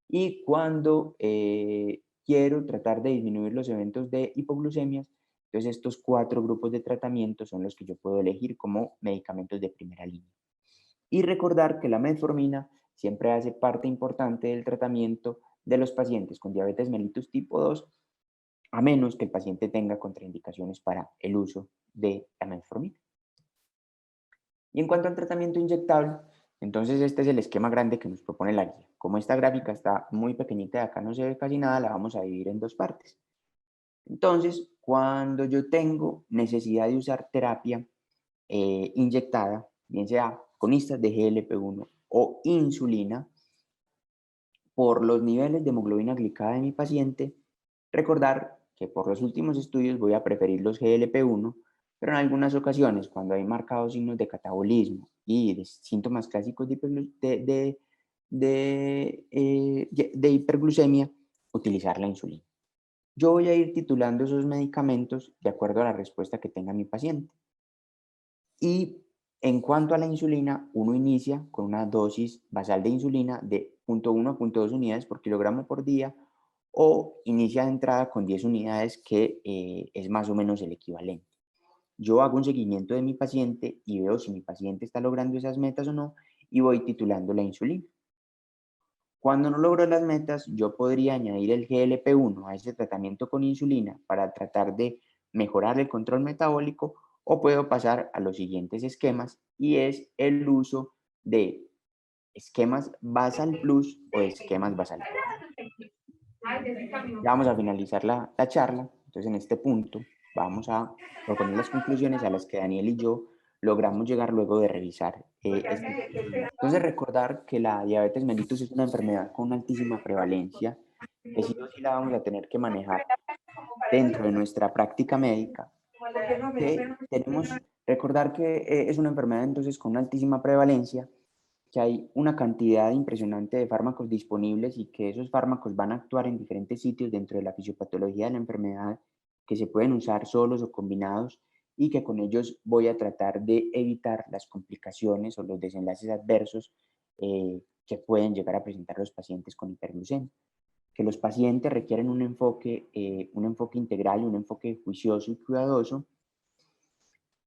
Y cuando quiero tratar de disminuir los eventos de hipoglucemias, entonces estos 4 grupos de tratamiento son los que yo puedo elegir como medicamentos de primera línea. Y recordar que la metformina siempre hace parte importante del tratamiento de los pacientes con diabetes mellitus tipo 2, a menos que el paciente tenga contraindicaciones para el uso de la metformina. Y en cuanto al tratamiento inyectable, entonces este es el esquema grande que nos propone la guía. Como esta gráfica está muy pequeñita y acá no se ve casi nada, la vamos a dividir en 2 partes. Entonces, cuando yo tengo necesidad de usar terapia inyectada, bien sea agonistas de GLP-1 o insulina, por los niveles de hemoglobina glicada de mi paciente, recordar que por los últimos estudios voy a preferir los GLP-1, pero en algunas ocasiones, cuando hay marcados signos de catabolismo y de síntomas clásicos de hiperglucemia, utilizar la insulina. Yo voy a ir titulando esos medicamentos de acuerdo a la respuesta que tenga mi paciente. Y en cuanto a la insulina, uno inicia con una dosis basal de insulina de 0.1 a 0.2 unidades por kilogramo por día o inicia de entrada con 10 unidades que es más o menos el equivalente. Yo hago un seguimiento de mi paciente y veo si mi paciente está logrando esas metas o no y voy titulando la insulina. Cuando no logro las metas, yo podría añadir el GLP-1 a ese tratamiento con insulina para tratar de mejorar el control metabólico o puedo pasar a los siguientes esquemas y es el uso de esquemas Basal Plus o esquemas Basal Plus. Ya vamos a finalizar la charla, entonces en este punto vamos a proponer las conclusiones a las que Daniel y yo logramos llegar luego de revisar este. Entonces recordar que la diabetes mellitus es una enfermedad con una altísima prevalencia, que sí o sí la vamos a tener que manejar dentro de nuestra práctica médica, que tenemos, recordar que es una enfermedad entonces con una altísima prevalencia, que hay una cantidad impresionante de fármacos disponibles y que esos fármacos van a actuar en diferentes sitios dentro de la fisiopatología de la enfermedad, que se pueden usar solos o combinados y que con ellos voy a tratar de evitar las complicaciones o los desenlaces adversos que pueden llegar a presentar los pacientes con hiperglucemia. Que los pacientes requieren un enfoque integral, un enfoque juicioso y cuidadoso,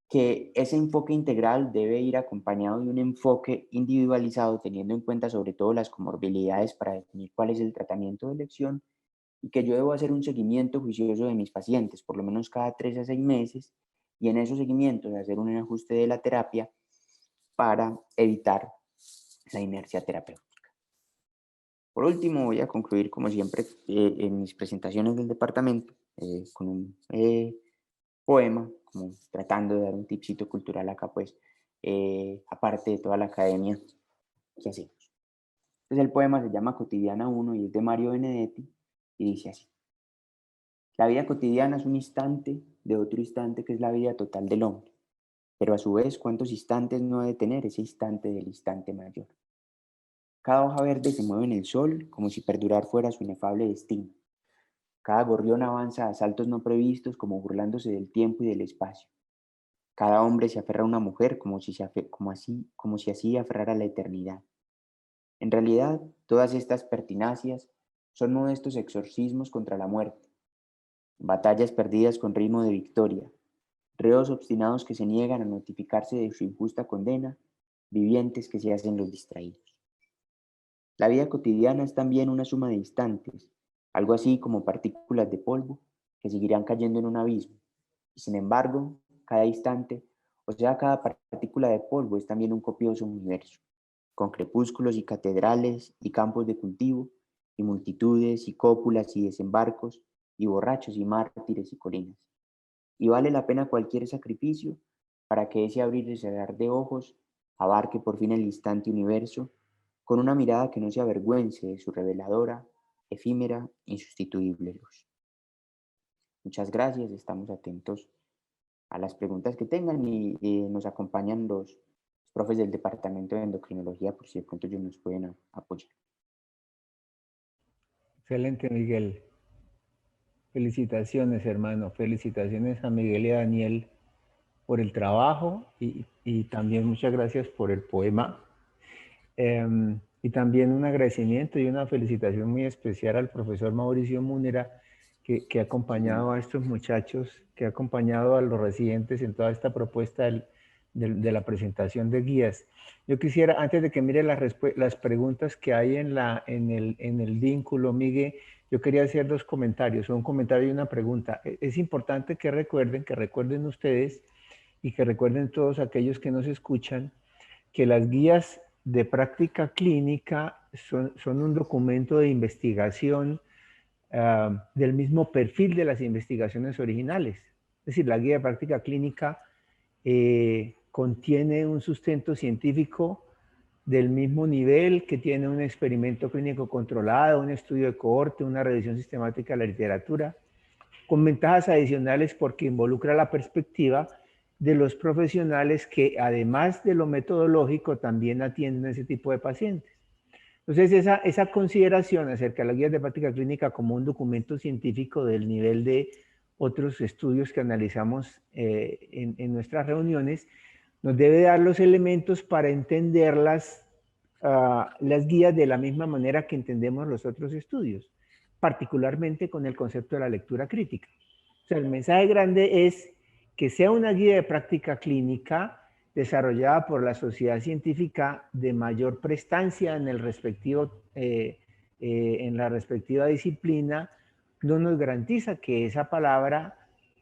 que ese enfoque integral debe ir acompañado de un enfoque individualizado, teniendo en cuenta sobre todo las comorbilidades para definir cuál es el tratamiento de elección y que yo debo hacer un seguimiento juicioso de mis pacientes, por lo menos cada 3 a 6 meses, y en esos seguimientos hacer un ajuste de la terapia para evitar esa inercia terapéutica. Por último, voy a concluir, como siempre, en mis presentaciones del departamento con un poema, como tratando de dar un tipcito cultural acá, pues, aparte de toda la academia que hacemos. Entonces el poema se llama Cotidiana 1 y es de Mario Benedetti y dice así: la vida cotidiana es un instante de otro instante que es la vida total del hombre, pero a su vez, ¿cuántos instantes no ha de tener ese instante del instante mayor? Cada hoja verde se mueve en el sol como si perdurar fuera su inefable destino. Cada gorrión avanza a saltos no previstos como burlándose del tiempo y del espacio. Cada hombre se aferra a una mujer como si así aferrara a la eternidad. En realidad, todas estas pertinacias son modestos exorcismos contra la muerte, batallas perdidas con ritmo de victoria, reos obstinados que se niegan a notificarse de su injusta condena, vivientes que se hacen los distraídos. La vida cotidiana es también una suma de instantes, algo así como partículas de polvo que seguirán cayendo en un abismo. Y sin embargo, cada instante, o sea, cada partícula de polvo es también un copioso universo. con crepúsculos y catedrales y campos de cultivo, y multitudes y cópulas y desembarcos, y borrachos y mártires y colinas. Y vale la pena cualquier sacrificio para que ese abrir y cerrar de ojos abarque por fin el instante universo, con una mirada que no se avergüence de su reveladora, efímera, insustituible luz. Muchas gracias, estamos atentos a las preguntas que tengan y nos acompañan los profes del Departamento de Endocrinología por si de pronto ellos nos pueden apoyar. Excelente, Miguel. Felicitaciones, hermano. Felicitaciones a Miguel y a Daniel por el trabajo y también muchas gracias por el poema. Y también un agradecimiento y una felicitación muy especial al profesor Mauricio Múnera, que ha acompañado a estos muchachos, que ha acompañado a los residentes en toda esta propuesta de la presentación de guías. Yo quisiera, antes de que mire las preguntas que hay en el vínculo, Miguel, yo quería hacer dos comentarios, un comentario y una pregunta. Es importante que recuerden ustedes y que recuerden todos aquellos que nos escuchan, que las guías de práctica clínica son un documento de investigación del mismo perfil de las investigaciones originales. Es decir, la guía de práctica clínica contiene un sustento científico del mismo nivel que tiene un experimento clínico controlado, un estudio de cohorte, una revisión sistemática de la literatura, con ventajas adicionales porque involucra la perspectiva de los profesionales que, además de lo metodológico, también atienden a ese tipo de pacientes. Entonces, esa consideración acerca de las guías de práctica clínica como un documento científico del nivel de otros estudios que analizamos en nuestras reuniones, nos debe dar los elementos para entender las guías de la misma manera que entendemos los otros estudios, particularmente con el concepto de la lectura crítica. O sea, el mensaje grande es que sea una guía de práctica clínica desarrollada por la sociedad científica de mayor prestancia en la respectiva disciplina, no nos garantiza que esa palabra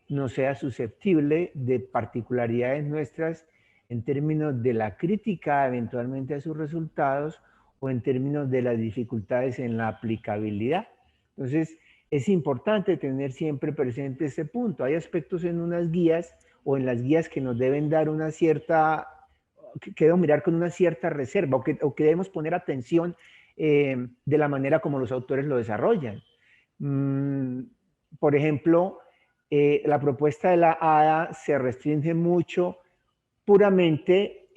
no sea susceptible de particularidades nuestras en términos de la crítica eventualmente a sus resultados o en términos de las dificultades en la aplicabilidad. Entonces, es importante tener siempre presente ese punto. Hay aspectos en unas guías o en las guías que nos deben dar una cierta, que debemos mirar con una cierta reserva o que debemos poner atención de la manera como los autores lo desarrollan. Por ejemplo, la propuesta de la ADA se restringe mucho puramente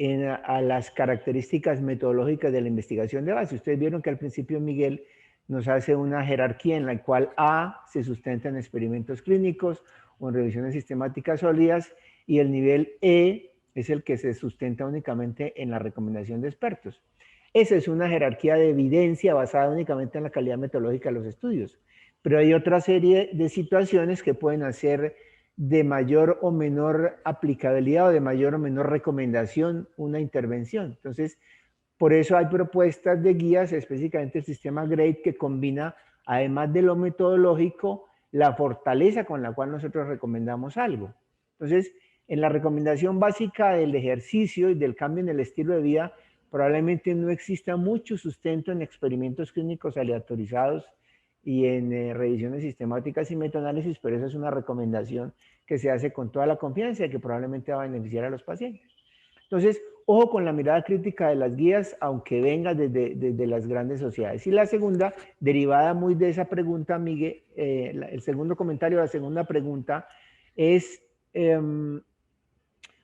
a las características metodológicas de la investigación de base. Ustedes vieron que al principio Miguel nos hace una jerarquía en la cual A se sustenta en experimentos clínicos o en revisiones sistemáticas sólidas y el nivel E es el que se sustenta únicamente en la recomendación de expertos. Esa es una jerarquía de evidencia basada únicamente en la calidad metodológica de los estudios. Pero hay otra serie de situaciones que pueden hacer de mayor o menor aplicabilidad o de mayor o menor recomendación una intervención. Entonces, por eso hay propuestas de guías, específicamente el sistema GRADE, que combina, además de lo metodológico, la fortaleza con la cual nosotros recomendamos algo. Entonces, en la recomendación básica del ejercicio y del cambio en el estilo de vida, probablemente no exista mucho sustento en experimentos clínicos aleatorizados y en revisiones sistemáticas y metaanálisis, pero esa es una recomendación que se hace con toda la confianza y que probablemente va a beneficiar a los pacientes. Entonces, ojo con la mirada crítica de las guías, aunque venga desde las grandes sociedades. Y la segunda, derivada muy de esa pregunta, Miguel, el segundo comentario, la segunda pregunta, es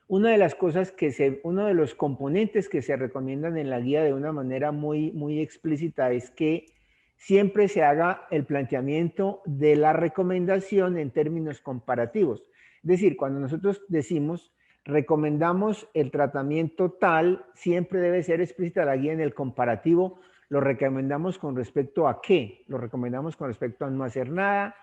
una de las cosas uno de los componentes que se recomiendan en la guía de una manera muy, muy explícita es que siempre se haga el planteamiento de la recomendación en términos comparativos. Es decir, cuando nosotros decimos recomendamos el tratamiento tal, siempre debe ser explícita la guía en el comparativo. ¿Lo recomendamos con respecto a qué? ¿Lo recomendamos con respecto a no hacer nada?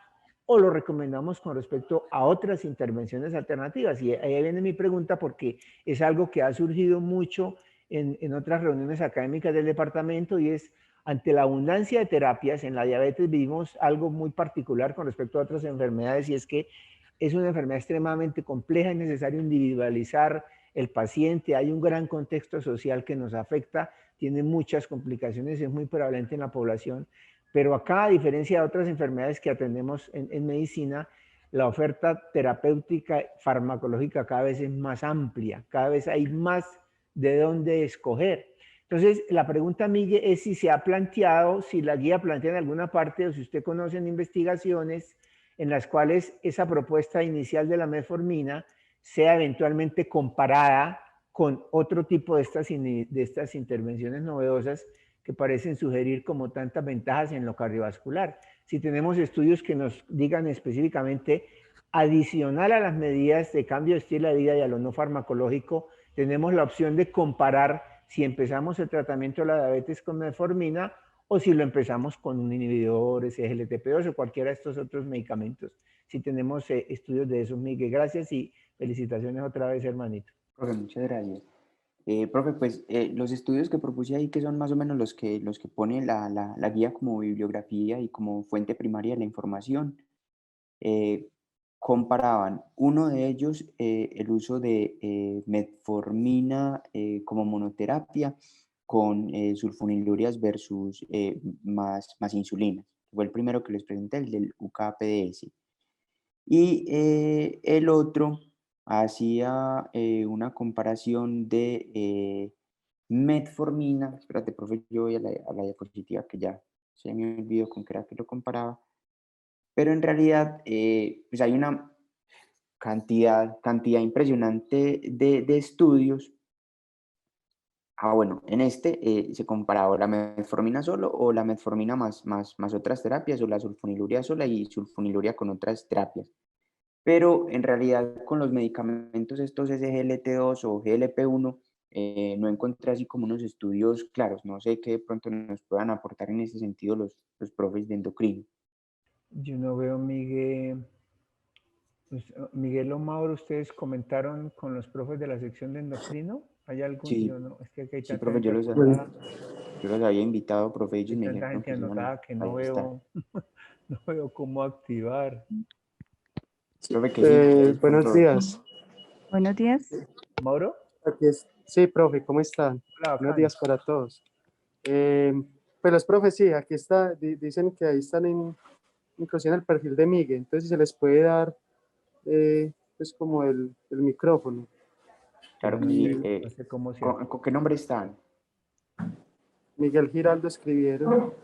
¿O lo recomendamos con respecto a otras intervenciones alternativas? Y ahí viene mi pregunta porque es algo que ha surgido mucho en otras reuniones académicas del departamento y es, ante la abundancia de terapias, en la diabetes vivimos algo muy particular con respecto a otras enfermedades y es que es una enfermedad extremadamente compleja, es necesario individualizar el paciente, hay un gran contexto social que nos afecta, tiene muchas complicaciones, es muy prevalente en la población, pero acá, a diferencia de otras enfermedades que atendemos en medicina, la oferta terapéutica farmacológica cada vez es más amplia, cada vez hay más de dónde escoger. Entonces, la pregunta, Miguel, es si se ha planteado, si la guía plantea en alguna parte o si usted conoce investigaciones en las cuales esa propuesta inicial de la metformina sea eventualmente comparada con otro tipo de estas intervenciones novedosas que parecen sugerir como tantas ventajas en lo cardiovascular. Si tenemos estudios que nos digan específicamente, adicional a las medidas de cambio de estilo de vida y a lo no farmacológico, tenemos la opción de comparar si empezamos el tratamiento de la diabetes con metformina o si lo empezamos con un inhibidor, SGLT2 o cualquiera de estos otros medicamentos. Si tenemos estudios de eso, Miguel, gracias y felicitaciones otra vez, hermanito. Profe, muchas gracias. Profe, pues los estudios que propuse ahí, que son más o menos los que pone la guía como bibliografía y como fuente primaria de la información, comparaban uno de ellos el uso de metformina como monoterapia con sulfonilurias versus más insulina. Fue el primero que les presenté, el del UKPDS. Y el otro hacía una comparación de metformina. Espérate, profe, yo voy a la diapositiva que ya se me olvidó con qué era que lo comparaba. Pero en realidad, pues hay una cantidad impresionante de estudios. Bueno, en este se comparaba la metformina solo o la metformina más otras terapias o la sulfoniluria sola y sulfoniluria con otras terapias. Pero en realidad con los medicamentos estos SGLT2 o GLP-1 no encontré así como unos estudios claros. No sé qué de pronto nos puedan aportar en ese sentido los profes de endocrino. Yo no veo, Miguel. Pues, Miguel o Mauro, ¿ustedes comentaron con los profes de la sección de endocrino? ¿Hay algún? Sí, Yo no, es que aquí hay sí, tanta profe, gente anotada, yo los había invitado, profe, ellos hay me tanta dijeron gente que sí iban anotada que a no estar. veo, no veo cómo activar. Profe, que sí, ustedes con Buenos todo. días. Buenos días. ¿Mauro? Sí, profe, ¿cómo están? Hola, Buenos bacán. días para todos. Pues los profes, sí, aquí está, dicen que ahí están inclusive en el perfil de Miguel, entonces se les puede dar pues como el micrófono. Pero Claro que no sí. sé, no sé cómo se hace. ¿Con qué nombre están? Miguel Giraldo escribieron.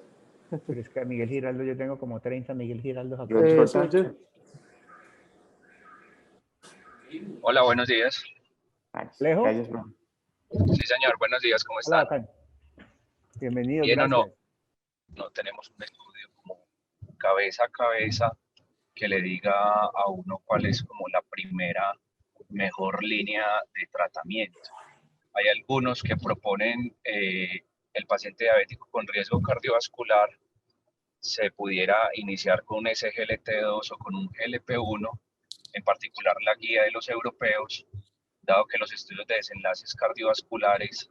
Pero es que a Miguel Giraldo, yo tengo como 30 Miguel Giraldos acá. J. Hola, buenos días. ¿Lejo? Gracias, profe. Sí, señor, buenos días, ¿cómo Hola, están? bacán. Bienvenido, Bien o no, gracias. no tenemos un estudio como cabeza a cabeza que le diga a uno cuál es como la primera mejor línea de tratamiento. Hay algunos que proponen el paciente diabético con riesgo cardiovascular se pudiera iniciar con un SGLT2 o con un GLP-1, en particular la guía de los europeos, dado que los estudios de desenlaces cardiovasculares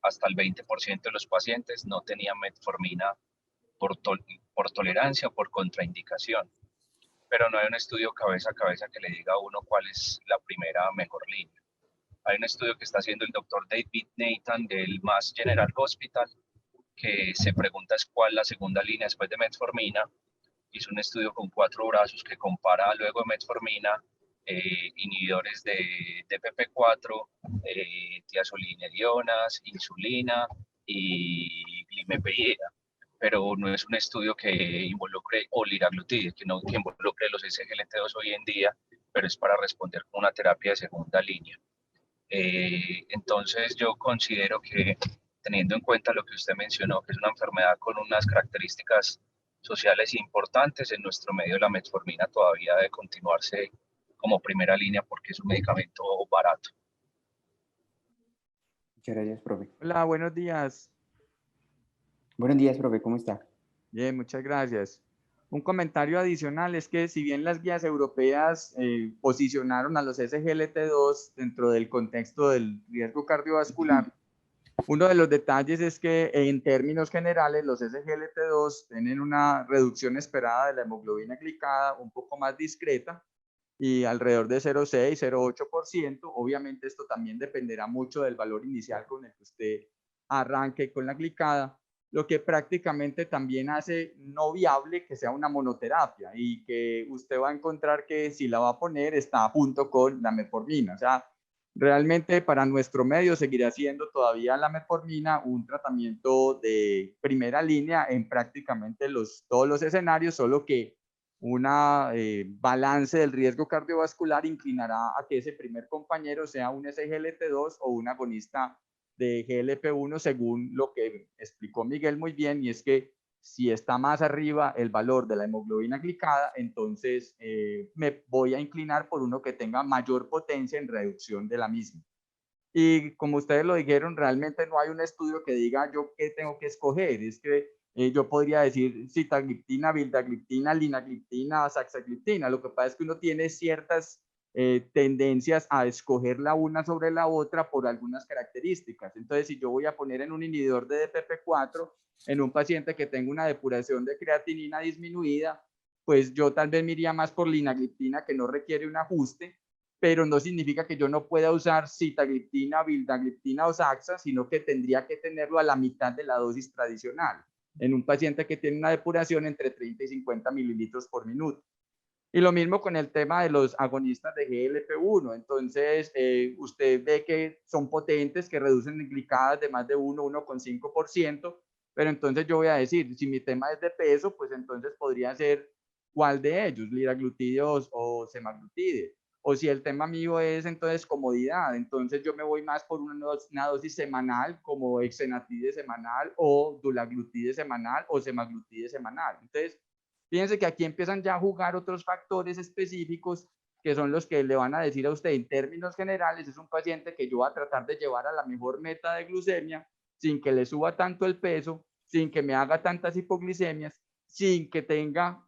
hasta el 20% de los pacientes no tenían metformina por tolerancia o por contraindicación. Pero no hay un estudio cabeza a cabeza que le diga a uno cuál es la primera mejor línea. Hay un estudio que está haciendo el doctor David Nathan del Mass General Hospital, que se pregunta es cuál la segunda línea después de metformina. Hizo un estudio con 4 brazos que compara luego de metformina inhibidores de DPP4, tiazolinedionas, insulina y glimepirida, pero no es un estudio que involucre o liraglutide, que involucre los SGLT2 hoy en día, pero es para responder con una terapia de segunda línea. Entonces yo considero que teniendo en cuenta lo que usted mencionó, que es una enfermedad con unas características sociales importantes, en nuestro medio la metformina todavía debe continuarse como primera línea porque es un medicamento barato. Muchas gracias, profe. Hola, buenos días. Buenos días, profe, ¿cómo está? Bien, muchas gracias. Un comentario adicional es que si bien las guías europeas posicionaron a los SGLT2 dentro del contexto del riesgo cardiovascular, uno de los detalles es que en términos generales los SGLT2 tienen una reducción esperada de la hemoglobina glicada un poco más discreta y alrededor de 0,6, 0,8%. Obviamente esto también dependerá mucho del valor inicial con el que usted arranque con la glicada, lo que prácticamente también hace no viable que sea una monoterapia y que usted va a encontrar que si la va a poner está junto con la metformina. O sea, realmente para nuestro medio seguirá siendo todavía la metformina un tratamiento de primera línea en prácticamente todos los escenarios, solo que una balance del riesgo cardiovascular inclinará a que ese primer compañero sea un SGLT2 o un agonista de GLP-1 según lo que explicó Miguel muy bien, y es que si está más arriba el valor de la hemoglobina glicada, entonces me voy a inclinar por uno que tenga mayor potencia en reducción de la misma. Y como ustedes lo dijeron, realmente no hay un estudio que diga yo qué tengo que escoger. Es que yo podría decir sitagliptina, vildagliptina, linagliptina, saxagliptina. Lo que pasa es que uno tiene ciertas tendencias a escoger la una sobre la otra por algunas características. Entonces, si yo voy a poner en un inhibidor de DPP4 en un paciente que tenga una depuración de creatinina disminuida, pues yo tal vez me iría más por linagliptina, que no requiere un ajuste, pero no significa que yo no pueda usar sitagliptina, vildagliptina o saxa, sino que tendría que tenerlo a la mitad de la dosis tradicional, en un paciente que tiene una depuración entre 30 y 50 mililitros por minuto. Y lo mismo con el tema de los agonistas de GLP-1. Entonces, usted ve que son potentes, que reducen glicadas de más de 1,5%, pero entonces yo voy a decir, si mi tema es de peso, pues entonces podría ser cuál de ellos, liraglutide o semaglutide. O si el tema mío es entonces comodidad, entonces yo me voy más por una dosis semanal como exenatide semanal o dulaglutide semanal o semaglutide semanal. Entonces, fíjense que aquí empiezan ya a jugar otros factores específicos que son los que le van a decir a usted en términos generales, es un paciente que yo voy a tratar de llevar a la mejor meta de glucemia sin que le suba tanto el peso, sin que me haga tantas hipoglicemias, sin que tenga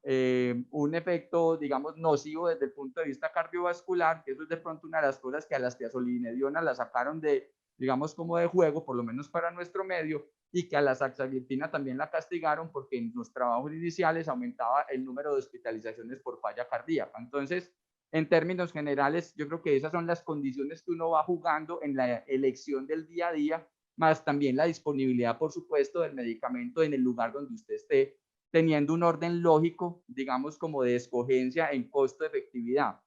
un efecto, digamos, nocivo desde el punto de vista cardiovascular, que eso es de pronto una de las cosas que a las tiazolinediona la sacaron de, digamos, como de juego, por lo menos para nuestro medio, y que a la saxagliptina también la castigaron porque en los trabajos iniciales aumentaba el número de hospitalizaciones por falla cardíaca. Entonces, en términos generales, yo creo que esas son las condiciones que uno va jugando en la elección del día a día, más también la disponibilidad, por supuesto, del medicamento en el lugar donde usted esté, teniendo un orden lógico, digamos, como de escogencia en costo-efectividad.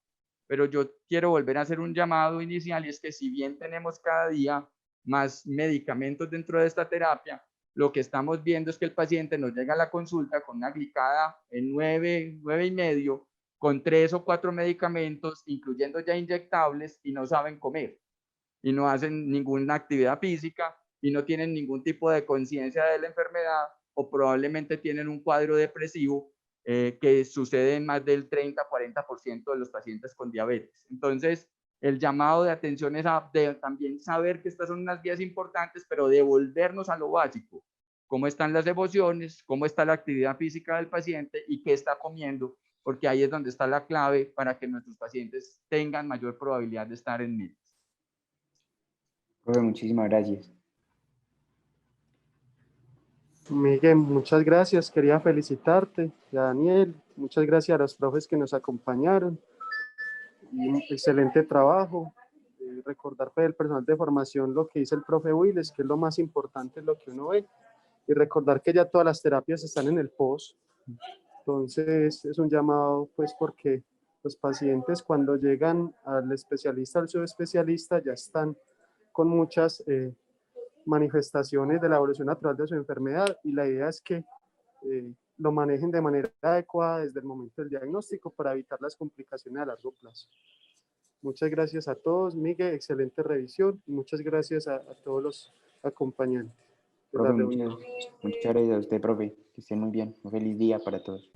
Pero yo quiero volver a hacer un llamado inicial, y es que si bien tenemos cada día más medicamentos dentro de esta terapia, lo que estamos viendo es que el paciente nos llega a la consulta con una glicada en 9, 9,5, con 3 o 4 medicamentos, incluyendo ya inyectables, y no saben comer, y no hacen ninguna actividad física, y no tienen ningún tipo de conciencia de la enfermedad, o probablemente tienen un cuadro depresivo que sucede en más del 30-40% de los pacientes con diabetes. Entonces, el llamado de atención es a también saber que estas son unas guías importantes, pero devolvernos a lo básico. Cómo están las emociones, cómo está la actividad física del paciente y qué está comiendo, porque ahí es donde está la clave para que nuestros pacientes tengan mayor probabilidad de estar en metas. Profe, muchísimas gracias. Miguel, muchas gracias. Quería felicitarte, y a Daniel. Muchas gracias a los profes que nos acompañaron. Y un excelente trabajo. Recordar para el personal de formación lo que dice el profe Willes, que es lo más importante, lo que uno ve. Y recordar que ya todas las terapias están en el POS. Entonces, es un llamado, pues, porque los pacientes cuando llegan al especialista, al subespecialista, ya están con muchas manifestaciones de la evolución natural de su enfermedad, y la idea es que lo manejen de manera adecuada desde el momento del diagnóstico para evitar las complicaciones a largo plazo. Muchas gracias a todos, Miguel, excelente revisión, y muchas gracias a todos los acompañantes de la Profe, reunión. muchas gracias a usted, profe. Que esté muy bien. Un feliz día para todos.